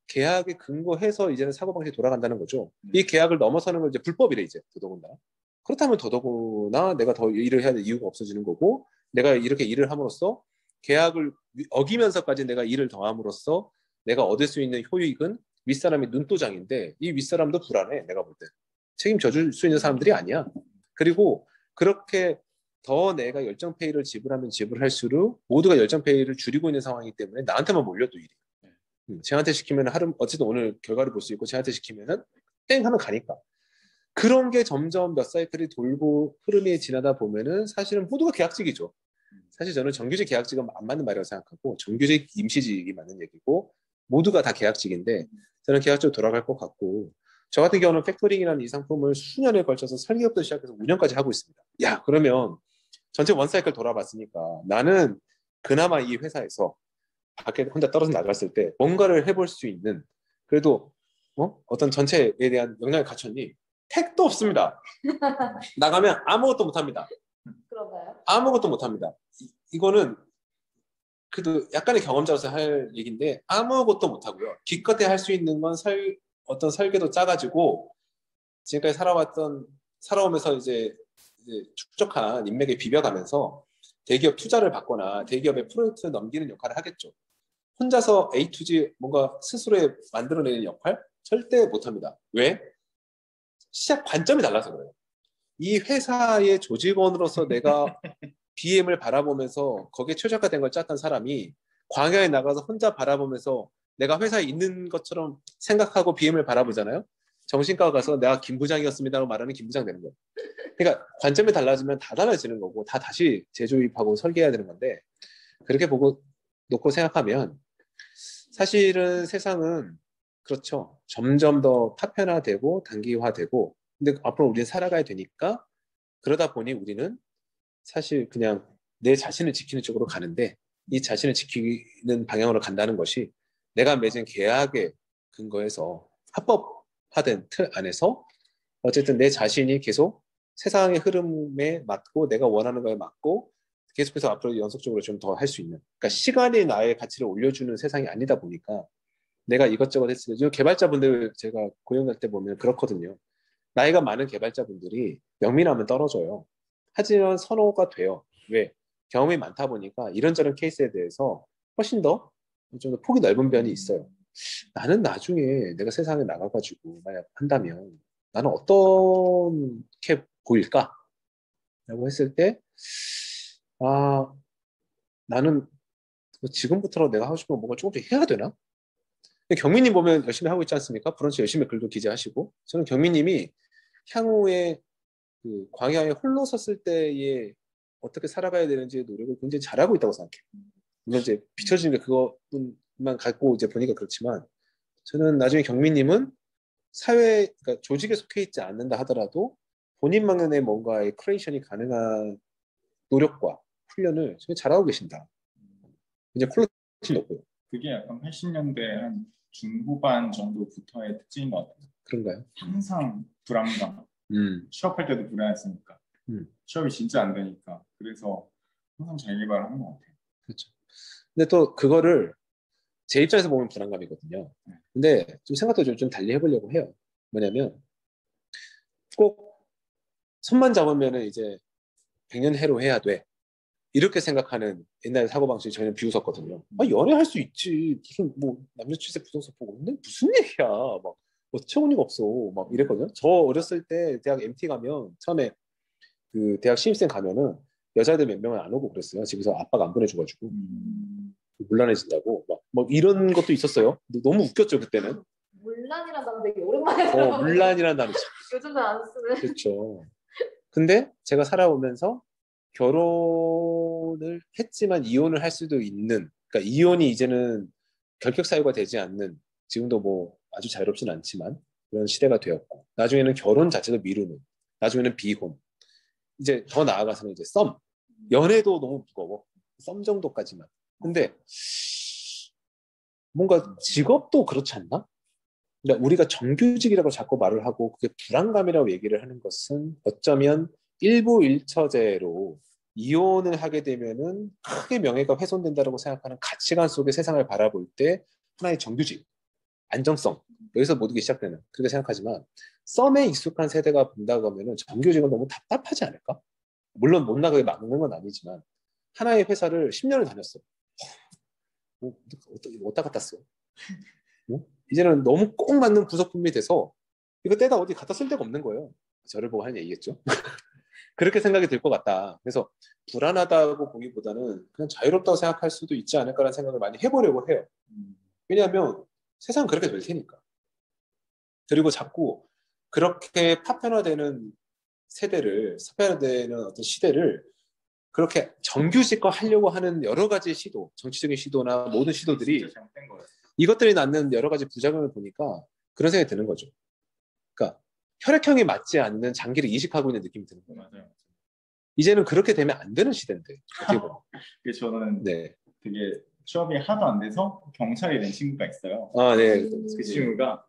계약에 근거해서 이제는 사고방식이 돌아간다는 거죠. 이 계약을 넘어서는 건 이제 불법이래 이제 더더군다나. 그렇다면 더더구나 내가 더 일을 해야 될 이유가 없어지는 거고 내가 이렇게 일을 함으로써 계약을 어기면서까지 내가 일을 더함으로써 내가 얻을 수 있는 효익은 윗사람의 눈도장인데 이 윗사람도 불안해 내가 볼 때. 책임져 줄 수 있는 사람들이 아니야. 그리고 그렇게 더 내가 열정페이를 지불하면 지불할수록 모두가 열정페이를 줄이고 있는 상황이기 때문에 나한테만 몰려도 일이. 쟤한테 시키면 하루 어쨌든 오늘 결과를 볼 수 있고 쟤한테 시키면은 땡 하면 가니까. 그런 게 점점 몇 사이클이 돌고 흐름이 지나다 보면은 사실은 모두가 계약직이죠. 사실 저는 정규직 계약직은 안 맞는 말이라고 생각하고 정규직 임시직이 맞는 얘기고 모두가 다 계약직인데 저는 계약직으로 돌아갈 것 같고 저 같은 경우는 팩토링이라는 이 상품을 수년에 걸쳐서 설계부터 시작해서 운영까지 하고 있습니다. 그러면 전체 원사이클 돌아봤으니까 나는 그나마 이 회사에서 밖에 혼자 떨어져 나갔을 때 뭔가를 해볼 수 있는 그래도 어떤 전체에 대한 역량을 갖췄니? 택도 없습니다. 나가면 아무것도 못합니다. 그런가요? 아무것도 못합니다. 이거는 그래도 약간의 경험자로서 할 얘기인데 아무것도 못하고요. 기껏해 할 수 있는 건 어떤 설계도 짜가지고 지금까지 살아오면서 이제 축적한 인맥에 비벼가면서 대기업 투자를 받거나 대기업의 프로젝트 넘기는 역할을 하겠죠. 혼자서 A to Z 뭔가 스스로 만들어내는 역할 절대 못합니다. 왜? 시작 관점이 달라서 그래요. 이 회사의 조직원으로서 내가 BM을 바라보면서 거기에 최적화된 걸 짰던 사람이 광야에 나가서 혼자 바라보면서 내가 회사에 있는 것처럼 생각하고 BM을 바라보잖아요. 정신과 가서 내가 김 부장이었습니다라고 말하는 김 부장 되는 거예요. 그러니까 관점이 달라지면 다 달라지는 거고 다 다시 재조입하고 설계해야 되는 건데 그렇게 보고 놓고 생각하면 사실은 세상은 그렇죠. 점점 더 파편화되고 단기화되고 근데 앞으로 우리는 살아가야 되니까 그러다 보니 우리는 사실 그냥 내 자신을 지키는 쪽으로 가는데 이 자신을 지키는 방향으로 간다는 것이 내가 맺은 계약에 근거해서 합법화된 틀 안에서 어쨌든 내 자신이 계속 세상의 흐름에 맞고 내가 원하는 거에 맞고 계속해서 앞으로 연속적으로 좀 더 할 수 있는 그러니까 시간이 나의 가치를 올려주는 세상이 아니다 보니까 내가 이것저것 했을 때 개발자분들 제가 고용할 때 보면 그렇거든요. 나이가 많은 개발자분들이 영민하면 떨어져요. 하지만 선호가 돼요. 왜? 경험이 많다 보니까 이런저런 케이스에 대해서 훨씬 더 좀 더 폭이 넓은 면이 있어요. 나는 나중에 내가 세상에 나가가지고 만약 한다면 나는 어떻게 보일까? 라고 했을 때 아, 나는 지금부터 내가 하고 싶은 거 뭔가 조금씩 해야 되나? 경민님 보면 열심히 하고 있지 않습니까? 브런치 열심히 글도 기재하시고 저는 경민님이 향후에 그 광야에 홀로 섰을 때에 어떻게 살아가야 되는지의 노력을 굉장히 잘하고 있다고 생각해요. 물론 이제 비춰지는 게 그것만 갖고 이제 보니까 그렇지만 저는 나중에 경민님은 그러니까 조직에 속해 있지 않는다 하더라도 본인만의 뭔가의 크리에이션이 가능한 노력과 훈련을 되게 잘하고 계신다. 이제 퀄리티 높고요. 그게 약간 80년대 한 중후반 정도부터의 특징인 것 같아요. 그런가요? 항상 불안감. 취업할 때도 불안했으니까. 취업이 진짜 안 되니까. 그래서 항상 자기개발을 하는 것 같아요. 그렇죠. 근데 또 그거를 제 입장에서 보면 불안감이거든요. 근데 좀 생각도 좀 달리 해보려고 해요. 뭐냐면 꼭 손만 잡으면 이제 100년 해로 해야 돼. 이렇게 생각하는 옛날 사고방식이 저는 비웃었거든요. 아, 연애할 수 있지. 무슨 뭐 남녀 출세 부동산 보고 근데 무슨 얘기야. 막 어처구니가 없어. 막 이랬거든요. 저 어렸을 때 대학 MT 가면 처음에 그 대학 신입생 가면은 여자들 몇 명은 안 오고 그랬어요. 집에서 아빠가 안 보내줘가지고 곤란해진다고 막 이런 것도 있었어요. 근데 너무 웃겼죠 그때는. 물란이란 단어 되게 오랜만에 들어요. 물란이라는 단어. 요즘은 안 쓰는. 그렇죠. 근데 제가 살아오면서 결혼을 했지만 이혼을 할 수도 있는, 그러니까 이혼이 이제는 결격 사유가 되지 않는, 지금도 뭐 아주 자유롭진 않지만 그런 시대가 되었고, 나중에는 결혼 자체도 미루는, 나중에는 비혼, 이제 더 나아가서는 이제 썸, 연애도 너무 무거워, 썸 정도까지만. 근데 뭔가 직업도 그렇지 않나? 그러니까 우리가 정규직이라고 자꾸 말을 하고 그게 불안감이라고 얘기를 하는 것은 어쩌면 일부 일처제로 이혼을 하게 되면은 크게 명예가 훼손된다고 생각하는 가치관 속의 세상을 바라볼 때 하나의 정규직, 안정성 여기서 모든 게 시작되는 그렇게 생각하지만 썸에 익숙한 세대가 본다고 하면은 정규직은 너무 답답하지 않을까? 물론 못 나가게 막는 건 아니지만 하나의 회사를 10년을 다녔어. 어디다 갖다 써? 이제는 너무 꼭 맞는 부속품이 돼서 이거 떼다 어디 갖다 쓸 데가 없는 거예요. 저를 보고 하는 얘기겠죠. 그렇게 생각이 들 것 같다. 그래서 불안하다고 보기보다는 그냥 자유롭다고 생각할 수도 있지 않을까라는 생각을 많이 해보려고 해요. 왜냐하면 세상은 그렇게 될 테니까. 그리고 자꾸 그렇게 파편화되는 파편화되는 어떤 시대를 그렇게 정규직화 하려고 하는 여러 가지 시도, 정치적인 시도나 모든 시도들이 이것들이 낳는 여러 가지 부작용을 보니까 그런 생각이 드는 거죠. 그러니까 혈액형이 맞지 않는 장기를 이식하고 있는 느낌이 드는 거예요. 맞아요. 이제는 그렇게 되면 안 되는 시대인데. 어떻게 보면. 저는 네. 되게 취업이 하도 안 돼서 경찰이 된 친구가 있어요. 아, 네. 그 친구가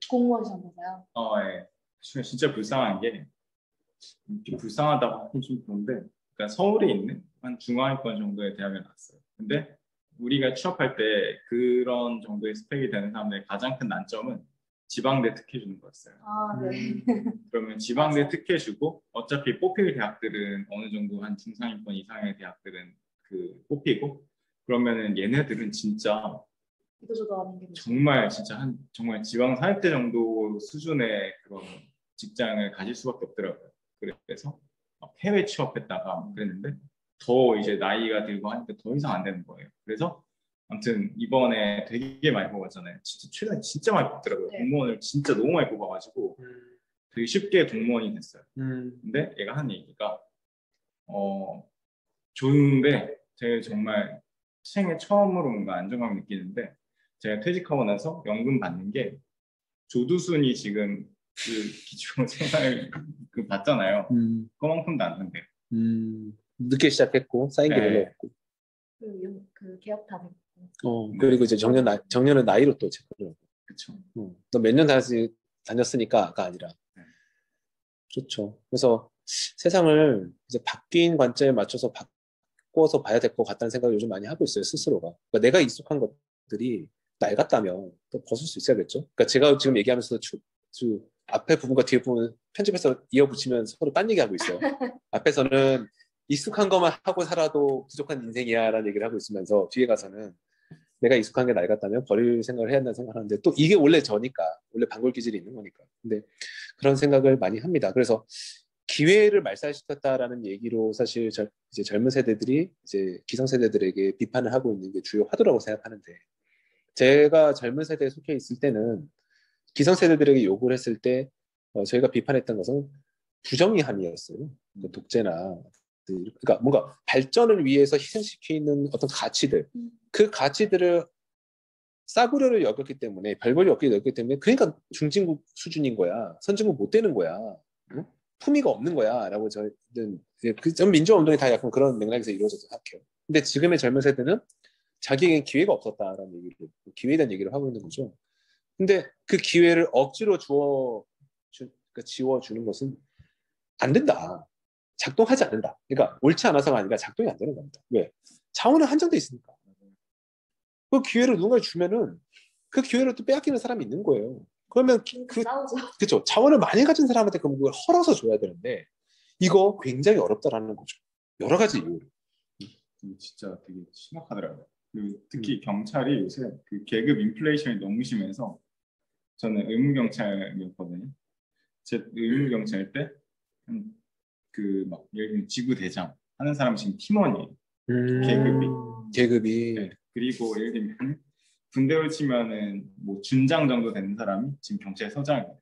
공무원이셨나요? 네. 진짜 불쌍한 게 불쌍하다고 하긴 좀 그런데 그러니까 서울에 있는 한 중하위권 정도의 대학을 나왔어요. 근데 우리가 취업할 때 그런 정도의 스펙이 되는 사람들의 가장 큰 난점은 지방대 특혜 주는 거였어요. 아, 네. 그러면 지방대 특혜 주고 어차피 뽑힐 대학들은 어느 정도 한 중상위권 이상의 대학들은 그 뽑히고 그러면은 얘네들은 진짜 이도저도 하는 게 정말 진짜 정말 지방 사립대 정도 수준의 그런 직장을 가질 수밖에 없더라고요. 그래서 막 해외 취업했다가 그랬는데 더 이제 나이가 들고 하니까 더 이상 안 되는 거예요. 그래서 아무튼 이번에 되게 많이 뽑았잖아요. 진짜 최근에 진짜 많이 뽑더라고요. 네. 공무원을 진짜 너무 많이 뽑아가지고 되게 쉽게 공무원이 됐어요. 근데 얘가 한 얘기가 좋은데 제가 정말 생애 처음으로 뭔가 안정감을 느끼는데 제가 퇴직하고 나서 연금 받는 게 조두순이 지금 그 기초생활 그 받잖아요. 그만큼도 안 된대요. 늦게 시작했고 쌓인 게 네. 별로 없고. 그 개업 다 됐고. 그리고 이제 정년은 나이로 또 체크를 하고. 그렇죠. 너 몇 년 다녔으니까가 아니라. 네. 그렇죠. 그래서 세상을 이제 바뀐 관점에 맞춰서 바꿔서 봐야 될 것 같다는 생각을 요즘 많이 하고 있어요, 스스로가. 그러니까 내가 익숙한 것들이 낡았다면 또 벗을 수 있어야겠죠. 그러니까 제가 지금 얘기하면서 앞에 부분과 뒤에 부분 편집해서 이어붙이면 서로 딴 얘기하고 있어요. 앞에서는 익숙한 것만 하고 살아도 부족한 인생이야 라는 얘기를 하고 있으면서 뒤에 가서는 내가 익숙한 게 낡았다면 버릴 생각을 해야 한다는 생각을 하는데 또 이게 원래 저니까 원래 반골 기질이 있는 거니까. 근데 그런 생각을 많이 합니다. 그래서 기회를 말살시켰다라는 얘기로 사실 이제 젊은 세대들이 이제 기성세대들에게 비판을 하고 있는 게 주요 화두라고 생각하는데 제가 젊은 세대에 속해 있을 때는 기성세대들에게 요구를 했을 때 저희가 비판했던 것은 부정의함이었어요. 독재나 그러니까 뭔가 발전을 위해서 희생시키는 어떤 가치들 그 가치들을 싸구려를 여겼기 때문에 별볼이 없게 여겼기 때문에 그러니까 중진국 수준인 거야. 선진국 못 되는 거야. 응? 품위가 없는 거야 라고 저는 민주화 운동이 다 약간 그런 맥락에서 이루어져서 생각해요. 근데 지금의 젊은 세대는 자기에겐 기회가 없었다라는 얘기를 기회에 대한 얘기를 하고 있는 거죠. 근데 그 기회를 억지로 지워주는 것은 안 된다. 작동하지 않는다. 그러니까 옳지 않아서가 아니라 작동이 안 되는 겁니다. 왜? 자원은 한정돼 있으니까. 그 기회를 누군가 주면은 그 기회를 또 빼앗기는 사람이 있는 거예요. 그러면 그렇죠. 자원을 많이 가진 사람한테 그걸 헐어서 줘야 되는데 이거 굉장히 어렵다라는 거죠. 여러 가지 이유로. 진짜 되게 심각하더라고요. 특히 경찰이 요새 그 계급 인플레이션이 너무 심해서 저는 의무경찰이었거든요. 제 의무경찰 때 그 막 예를 들면 지구대장 하는 사람이 지금 팀원이에요. 계급이. 네. 그리고 예를 들면 군대로 치면은 뭐 준장 정도 되는 사람이 지금 경찰서장이에요.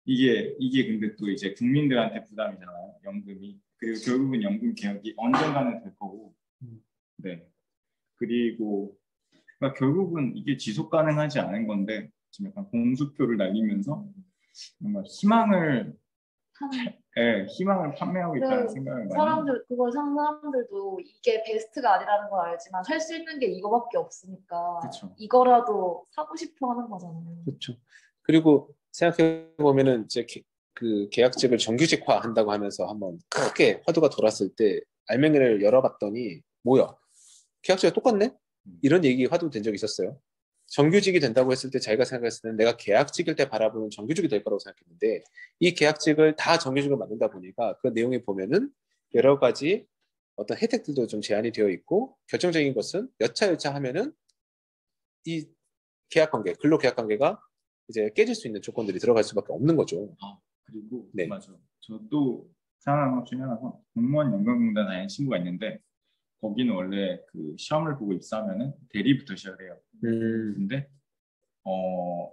이게 근데 또 이제 국민들한테 부담이잖아요. 연금이. 그리고 결국은 연금 개혁이 언젠가는 될 거고. 네. 그리고 그러니까 결국은 이게 지속 가능하지 않은 건데 지금 약간 공수표를 날리면서 뭔가 희망을 판매하고 있다는 생각을 많이 해요. 그걸 산 사람들도 이게 베스트가 아니라는 걸 알지만 살 수 있는 게 이거밖에 없으니까 그쵸. 이거라도 사고 싶어 하는 거잖아요. 그렇죠. 그리고 생각해 보면은 이제 그 계약직을 정규직화 한다고 하면서 한번 크게 화두가 돌았을 때 알맹이를 열어봤더니 뭐야? 계약직이 똑같네? 이런 얘기 화두 된 적이 있었어요. 정규직이 된다고 했을 때 자기가 생각했을 때는 내가 계약직일 때 바라보는 정규직이 될 거라고 생각했는데 이 계약직을 다 정규직으로 만든다 보니까 그 내용에 보면은 여러 가지 어떤 혜택들도 좀 제한이 되어 있고 결정적인 것은 여차여차 하면은 이 계약관계, 근로계약관계가 이제 깨질 수 있는 조건들이 들어갈 수밖에 없는 거죠. 그리고 네. 맞아. 저 또 생각한 것 중에 하나가 공무원 연금공단 다니는 친구가 있는데 거기는 원래 그 시험을 보고 입사하면은 대리부터 시작해요. 근데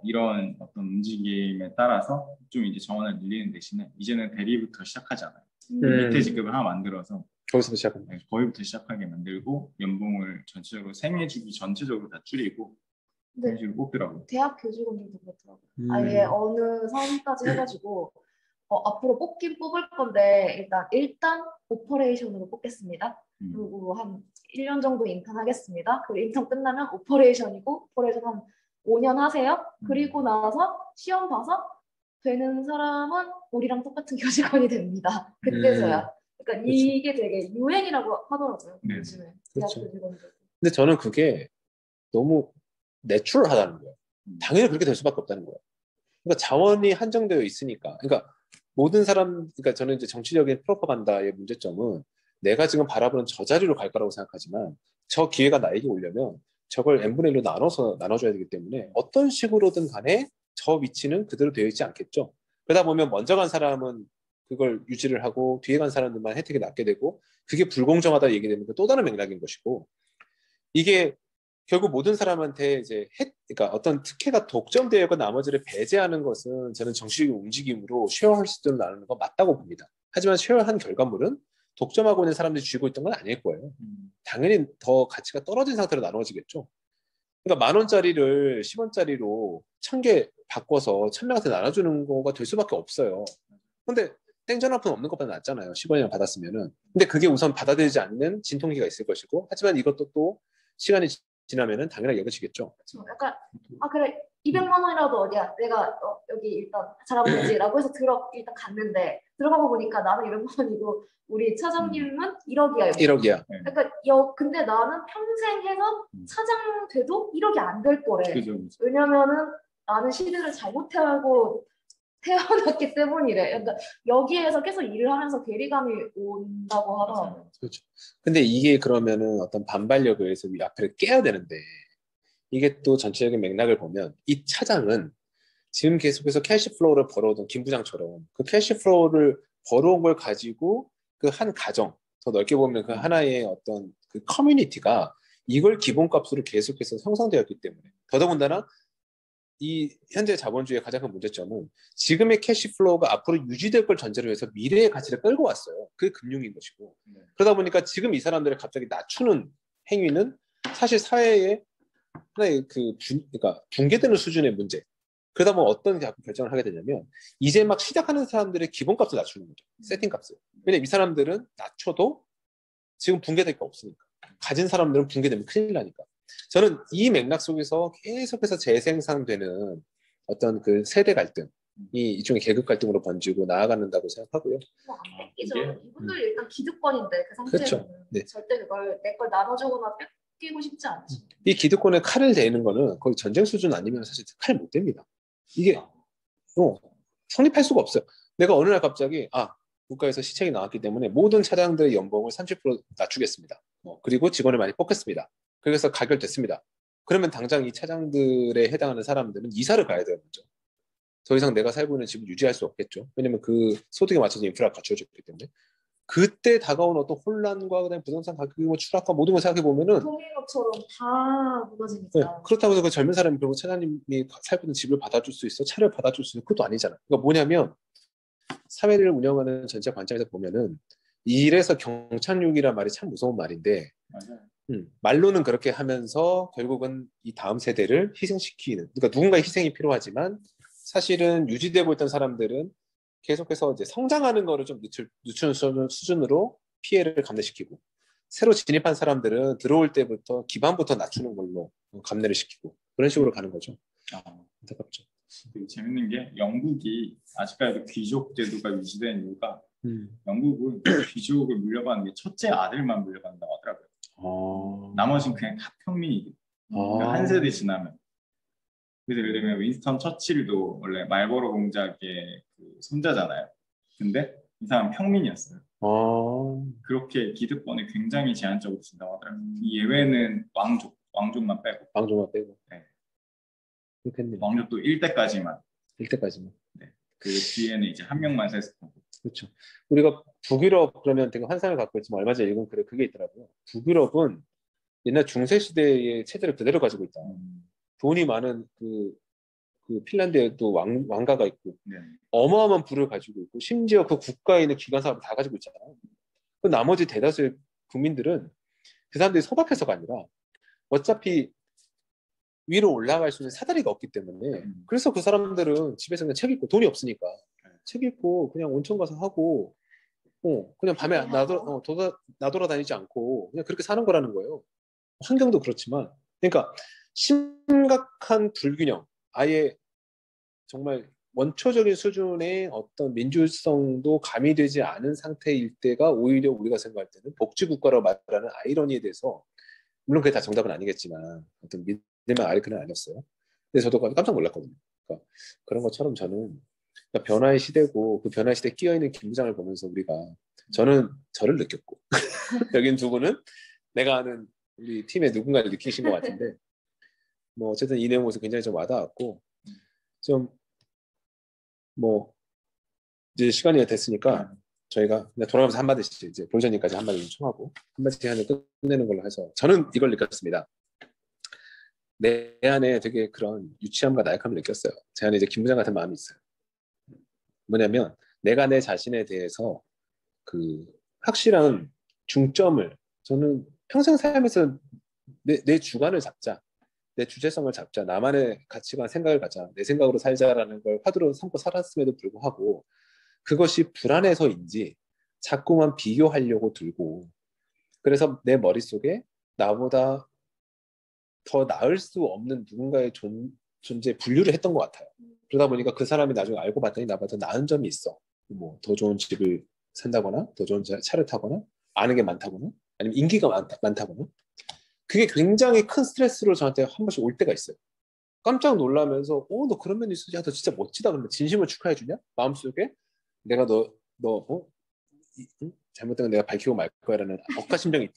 이런 어떤 움직임에 따라서 좀 이제 정원을 늘리는 대신에 이제는 대리부터 시작하잖아요. 밑에 직급을 하나 만들어서 거기서부터 시작합니다. 거기부터 시작하게 만들고 연봉을 전체적으로 생애주기 전체적으로 다 줄이고 그런 식으로 뽑더라고요. 대학 교직원들도 그렇더라고요. 아예 어느 선까지 해가지고 앞으로 뽑긴 뽑을 건데 일단 오퍼레이션으로 뽑겠습니다. 그리고 한 1년 정도 인턴 하겠습니다. 그리고 인턴 끝나면 오퍼레이션 한 5년 하세요. 그리고 나서 시험 봐서 되는 사람은 우리랑 똑같은 교직원이 됩니다. 그때서야. 그러니까 이게 되게 유행이라고 하더라고요. 네. 요즘에 대학 그렇죠. 교직원들. 근데 저는 그게 너무 내추럴하다는 거예요. 당연히 그렇게 될 수밖에 없다는 거예요. 그러니까 자원이 한정되어 있으니까. 그러니까 모든 사람, 그러니까 저는 이제 정치적인 프로파간다의 문제점은 내가 지금 바라보는 저 자리로 갈 거라고 생각하지만 저 기회가 나에게 오려면 저걸 n분의 1로 나눠줘야 되기 때문에 어떤 식으로든 간에 저 위치는 그대로 되어 있지 않겠죠. 그러다 보면 먼저 간 사람은 그걸 유지를 하고 뒤에 간 사람들만 혜택이 낮게 되고 그게 불공정하다 얘기되는 건 또 다른 맥락인 것이고 이게 결국 모든 사람한테 이제 그러니까 어떤 특혜가 독점되어 있고 나머지를 배제하는 것은 저는 정치적인 움직임으로 쉐어할 수 있도록 나누는 건 맞다고 봅니다. 하지만 쉐어한 결과물은 독점하고 있는 사람들이 쥐고 있던 건 아닐 거예요. 당연히 더 가치가 떨어진 상태로 나눠지겠죠. 그러니까 10,000원짜리를 10원짜리로 1,000개 바꿔서 1,000명한테 나눠주는 거가 될 수밖에 없어요. 근데 땡전 한 푼 없는 것보다 낫잖아요. 10원이나 받았으면은. 근데 그게 우선 받아들이지 않는 진통기가 있을 것이고 하지만 이것도 또 시간이 지나면은 당연하게 여겨지겠죠. 그렇죠. 약간 그래 200만 원이라도 어디야? 내가 여기 일단 잘하고있지라고 해서 일단 갔는데 들어가고 보니까 나는 200만 원이고 우리 차장님은 1억이야. 1억이야. 그러니까 근데 나는 평생 해서 차장 돼도 1억이 안 될 거래. 그죠. 왜냐면은 나는 시대를 잘못 태어났기 때문이래. 그러니까 여기에서 계속 일을 하면서 괴리감이 온다고 하더라고요. 그렇죠. 근데 이게 그러면은 어떤 반발력을 해서 위 앞을 깨야 되는데 이게 또 전체적인 맥락을 보면 이 차장은 지금 계속해서 캐시플로우를 벌어오던 김 부장처럼 그 캐시플로우를 벌어온 걸 가지고 그 한 가정, 더 넓게 보면 그 하나의 어떤 그 커뮤니티가 이걸 기본값으로 계속해서 형성되었기 때문에 더더군다나 이 현재 자본주의의 가장 큰 문제점은 지금의 캐시플로우가 앞으로 유지될 걸 전제로 해서 미래의 가치를 끌고 왔어요. 그게 금융인 것이고 그러다 보니까 지금 이 사람들을 갑자기 낮추는 행위는 사실 사회의 하나의 그러니까 붕괴되는 수준의 문제. 그러다 보면 어떤 결정을 하게 되냐면 이제 막 시작하는 사람들의 기본값을 낮추는 거죠. 세팅값을. 왜냐면 이 사람들은 낮춰도 지금 붕괴될 게 없으니까. 가진 사람들은 붕괴되면 큰일 나니까. 저는 이 맥락 속에서 계속해서 재생산되는 어떤 그 세대 갈등이 일종의 계급 갈등으로 번지고 나아가는다고 생각하고요. 안 뺏기죠. 이분들 일단 기득권인데 그 상태에서는 그렇죠. 네. 절대 그걸 내 걸 나눠주거나 뺏기고 싶지 않지. 이 기득권에 칼을 대는 거는 거의 전쟁 수준 아니면 사실 칼 못 댑니다. 이게 성립할 수가 없어요. 내가 어느 날 갑자기 국가에서 시책이 나왔기 때문에 모든 차장들의 연봉을 30% 낮추겠습니다. 그리고 직원을 많이 뽑겠습니다. 그래서 가결됐습니다. 그러면 당장 이 차장들에 해당하는 사람들은 이사를 가야 되는 거죠. 더 이상 내가 살고 있는 집을 유지할 수 없겠죠. 왜냐면 그 소득에 맞춰서 인프라가 갖춰졌기 때문에. 그때 다가온 어떤 혼란과 그다음에 부동산 가격의 추락과 모든 걸 생각해 보면은 도미노처럼 다 무너지니까. 네, 그렇다고 해서 그 젊은 사람이 그리고 차장님이 살고 있는 집을 받아줄 수 있어? 차를 받아줄 수 있어? 그것도 아니잖아. 그러니까 뭐냐면 사회를 운영하는 전체 관점에서 보면은 이래서 경착륙이란 말이 참 무서운 말인데 맞아요. 말로는 그렇게 하면서 결국은 이 다음 세대를 희생시키는 그러니까 누군가의 희생이 필요하지만 사실은 유지되고 있던 사람들은 계속해서 이제 성장하는 거를 좀 늦추는 수준으로 피해를 감내시키고 새로 진입한 사람들은 들어올 때부터 기반부터 낮추는 걸로 감내를 시키고 그런 식으로 가는 거죠. 안타깝죠. 되게 재밌는 게 영국이 아직까지도 귀족 제도가 유지된 이유가 영국은 귀족을 물려받는 게 첫째 아들만 물려받는다고 하더라고요. 나머지는 그냥 다 평민이고 그러니까 한 세대 지나면. 그래서 예를 들면 윈스턴 처칠도 원래 말보로 공작의 그 손자잖아요. 근데 이 사람 평민이었어요. 그렇게 기득권을 굉장히 제한적으로 준다고 하더라고요. 이 예외는 왕족만 빼고. 왕족만 빼고. 네. 그렇겠네요. 왕족도 1대까지만. 1대까지만. 네. 그 뒤에는 이제 한 명만 세습하고. 그렇죠. 우리가 북유럽 그러면 되게 환상을 갖고 있지만 얼마 전에 읽은 글에 그게 있더라고요. 북유럽은 옛날 중세 시대의 체제를 그대로 가지고 있다. 돈이 많은 그 핀란드에도 왕가가 있고 어마어마한 부를 가지고 있고 심지어 그 국가에 있는 기관 사업을 다 가지고 있잖아요. 그 나머지 대다수의 국민들은 그 사람들이 소박해서가 아니라 어차피 위로 올라갈 수 있는 사다리가 없기 때문에 그래서 그 사람들은 집에서 그냥 책 읽고 돈이 없으니까 책 읽고 그냥 온천 가서 하고 그냥 밤에 나돌아다니지 않고 그냥 그렇게 사는 거라는 거예요. 환경도 그렇지만 그러니까 심각한 불균형 아예 정말 원초적인 수준의 어떤 민주성도 가미되지 않은 상태일 때가 오히려 우리가 생각할 때는 복지국가라고 말하는 아이러니에 대해서 물론 그게 다 정답은 아니겠지만 어떤 믿을만 아이콘은 아니었어요. 근데 저도 깜짝 놀랐거든요. 그러니까 그런 것처럼 저는 그러니까 변화의 시대고 그 변화의 시대에 끼어있는 김 부장을 보면서 저는 저를 느꼈고 여긴 두 분은 내가 아는 우리 팀의 누군가를 느끼신 것 같은데 뭐 어쨌든 이 내용 보면서 굉장히 좀 와닿았고 좀 뭐 이제 시간이 됐으니까 저희가 그냥 돌아가면서 한마디씩 이제 본전님까지 한마디 청하고 한마디씩 하면 끝내는 걸로 해서 저는 이걸 느꼈습니다. 내 안에 되게 그런 유치함과 나약함을 느꼈어요. 제 안에 이제 김 부장 같은 마음이 있어요. 뭐냐면 내가 내 자신에 대해서 그 확실한 중점을 저는 평생 살면서 내 주관을 잡자. 내 주체성을 잡자. 나만의 가치관, 생각을 가자. 내 생각으로 살자라는 걸 화두로 삼고 살았음에도 불구하고 그것이 불안해서인지 자꾸만 비교하려고 들고 그래서 내 머릿속에 나보다 더 나을 수 없는 누군가의 존재 분류를 했던 것 같아요. 그러다 보니까 그 사람이 나중에 알고 봤더니 나보다 더 나은 점이 있어. 뭐 더 좋은 집을 산다거나 더 좋은 차를 타거나 아는 게 많다거나 아니면 인기가 많다거나 그게 굉장히 큰 스트레스로 저한테 한 번씩 올 때가 있어요. 깜짝 놀라면서 너 그런 면이 있어. 야, 너 진짜 멋지다. 그러면 진심을 축하해 주냐? 마음속에 내가 잘못된 건 내가 밝히고 말 거야라는 억까 심정이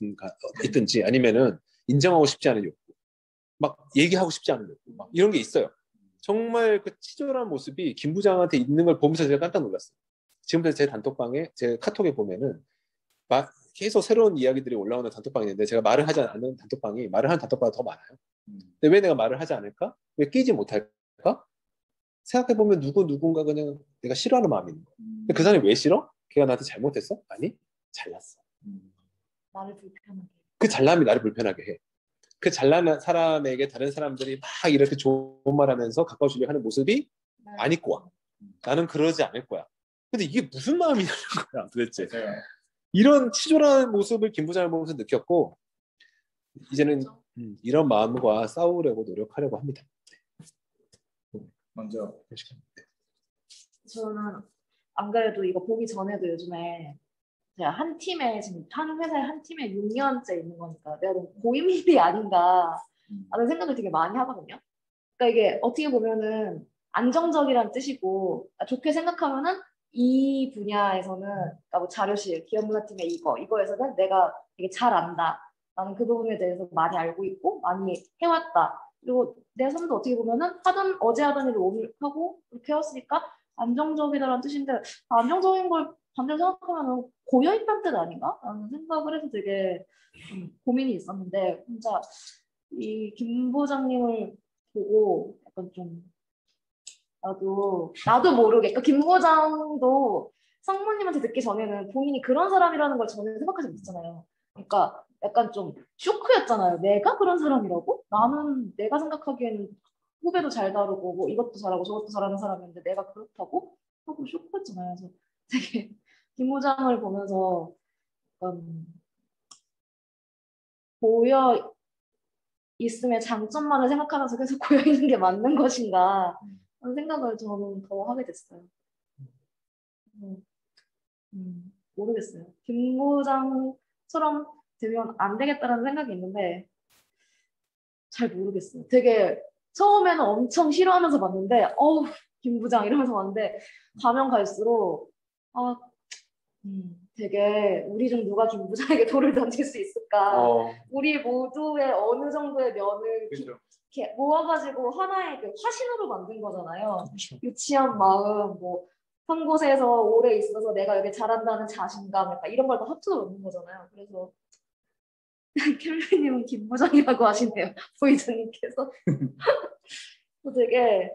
있든지 아니면은 인정하고 싶지 않은 욕구 막 얘기하고 싶지 않은 욕구 막 이런 게 있어요. 정말 그 치졸한 모습이 김 부장한테 있는 걸 보면서 제가 깜짝 놀랐어요. 지금부터 제 단톡방에 제 카톡에 보면은 계속 새로운 이야기들이 올라오는 단톡방이 있는데 제가 말을 하지 않는 단톡방이 말을 하는 단톡방보다 더 많아요. 근데 왜 내가 말을 하지 않을까? 왜 끼지 못할까? 생각해보면 누군가 그냥 내가 싫어하는 마음이 있는 거야. 근데 그 사람이 왜 싫어? 걔가 나한테 잘못했어? 아니, 잘났어. 나를 불편하게. 그 잘남이 나를 불편하게 해. 그 잘난 사람에게 다른 사람들이 막 이렇게 좋은 말 하면서 가까워지려고 하는 모습이 안 입고 와. 나는 그러지 않을 거야. 근데 이게 무슨 마음이냐는 거야 도대체. 이런 치졸한 모습을 김 부장을 보면서 느꼈고 이제는 이런 마음과 싸우려고 노력하려고 합니다. 먼저 저는 안 그래도 이거 보기 전에도 요즘에 제가 한 팀에 지금 한 회사에 한 팀에 6년째 있는 거니까 내가 너무 고인물이 아닌가 라는 생각을 되게 많이 하거든요. 그러니까 이게 어떻게 보면은 안정적이라는 뜻이고 좋게 생각하면은 이 분야에서는 그러니까 뭐 자료실, 기업 문화팀의 이거에서는 내가 되게 잘 안다. 나는 그 부분에 대해서 많이 알고 있고 많이 해왔다. 그리고 내 삶도 어떻게 보면은 어제 하던 일을 오늘 하고 그렇게 해왔으니까 안정적이다라는 뜻인데 안정적인 걸 반대로 생각하면 고여있다는 뜻 아닌가? 라는 생각을 해서 되게 고민이 있었는데 혼자 이 김 부장님을 보고 약간 좀 나도 모르게 그러니까 김 부장도 상무님한테 듣기 전에는 본인이 그런 사람이라는 걸 전혀 생각하지 못했잖아요. 그러니까 약간 좀 쇼크였잖아요. 내가 그런 사람이라고? 나는 내가 생각하기에는 후배도 잘 다루고 뭐 이것도 잘하고 저것도 잘하는 사람인데 내가 그렇다고? 하고 쇼크였잖아요. 그래서 되게 김 부장을 보면서 고여 있음의 장점만을 생각하면서 계속 고여 있는 게 맞는 것인가 하는 생각을 저는 더 하게 됐어요. 모르겠어요. 김 부장처럼 되면 안 되겠다라는 생각이 있는데 잘 모르겠어요. 되게 처음에는 엄청 싫어하면서 봤는데 김 부장 이러면서 봤는데 가면 갈수록 되게 우리 중 누가 김 부장에게 돌을 던질 수 있을까? 우리 모두의 어느 정도의 면을 이렇게 모아가지고 하나의 그 화신으로 만든 거잖아요. 그렇죠. 유치한 마음, 뭐 한 곳에서 오래 있어서 내가 여기 잘한다는 자신감, 약간 이런 걸 다 합쳐서 넣는 거잖아요. 그래서 캠리님은 김 부장이라고 하시네요. 보이즈님께서. 되게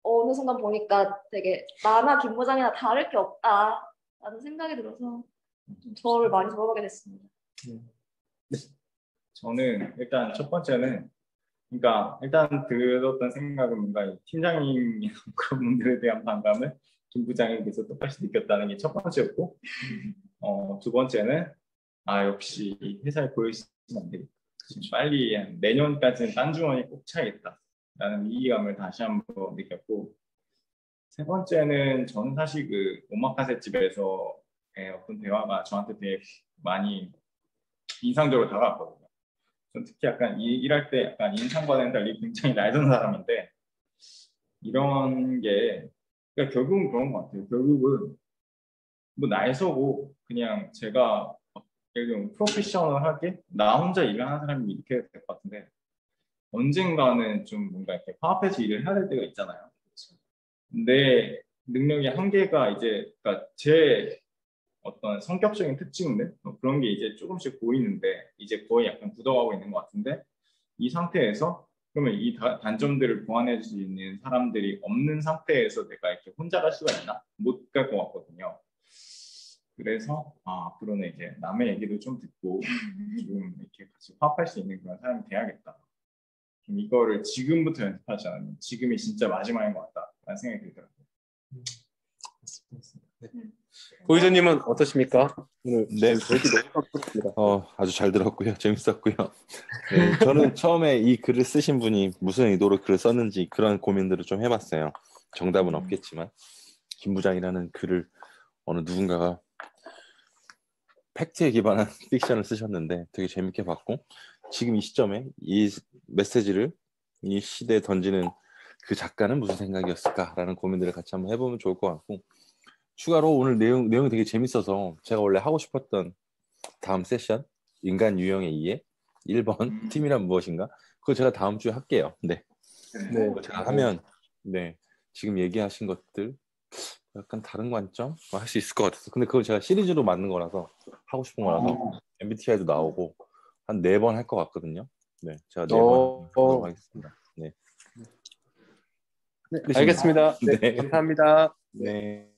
어느 순간 보니까 되게 나나 김 부장이나 다를 게 없다. 라는 생각이 들어서 좀 저를 많이 돌아보게 됐습니다. 저는 일단 첫 번째는 그러니까 일단 들었던 생각은 뭔가 이 팀장님이나 그런 분들에 대한 반감을 김 부장님께서 똑같이 느꼈다는 게 첫 번째였고 두 번째는 역시 이 회사에 보여주시면 안 되겠다. 빨리 내년까지는 딴 주머니에 꼭 차야겠다 라는 위기감을 다시 한번 느꼈고 세 번째는 저는 사실 그 오마카세 집에서의 어떤 대화가 저한테 되게 많이 인상적으로 다가왔거든요. 전 특히 약간 일할 때 약간 인상과는 달리 굉장히 날던 사람인데 이런 게 그러니까 결국은 그런 것 같아요. 결국은 뭐 날 서고 그냥 제가 예를 들면 프로페셔널하게 나 혼자 일을 하는 사람이 이렇게 될 것 같은데 언젠가는 좀 뭔가 이렇게 화합해서 일을 해야 될 때가 있잖아요. 내 능력의 한계가 이제 그러니까 제 어떤 성격적인 특징들 그런 게 이제 조금씩 보이는데 이제 거의 약간 굳어가고 있는 것 같은데 이 상태에서 그러면 이 단점들을 보완해 줄 수 있는 사람들이 없는 상태에서 내가 이렇게 혼자 갈 수가 있나? 못 갈 것 같거든요. 그래서 앞으로는 이제 남의 얘기도 좀 듣고 좀 이렇게 같이 화합할 수 있는 그런 사람이 돼야겠다. 좀 이거를 지금부터 연습하지 않으면 지금이 진짜 마지막인 것 같다라는 생각이 들더라고요. 보이저님은 어떠십니까? 오늘 네. 얘기 너무 좋습니다. 아주 잘 들었고요. 재밌었고요. 네, 저는 처음에 이 글을 쓰신 분이 무슨 의도로 글을 썼는지 그런 고민들을 좀 해봤어요. 정답은 없겠지만 김 부장이라는 글을 어느 누군가가 팩트에 기반한 픽션을 쓰셨는데 되게 재밌게 봤고 지금 이 시점에 이 메시지를 이 시대에 던지는 그 작가는 무슨 생각이었을까라는 고민들을 같이 한번 해보면 좋을 것 같고 추가로 오늘 내용이 되게 재밌어서 제가 원래 하고 싶었던 다음 세션 인간 유형의 이해 1번 팀이란 무엇인가 그거 제가 다음 주에 할게요. 네. 네. 그거 제가 하면 지금 얘기하신 것들 약간 다른 관점 할 수 있을 것 같아서 근데 그거 제가 시리즈로 만든 거라서 하고 싶은 거라서 MBTI도 나오고 한 4번 할 것 같거든요. 네, 제가 4번 하도록 하겠습니다. 네. 알겠습니다. 네, 네. 감사합니다. 네.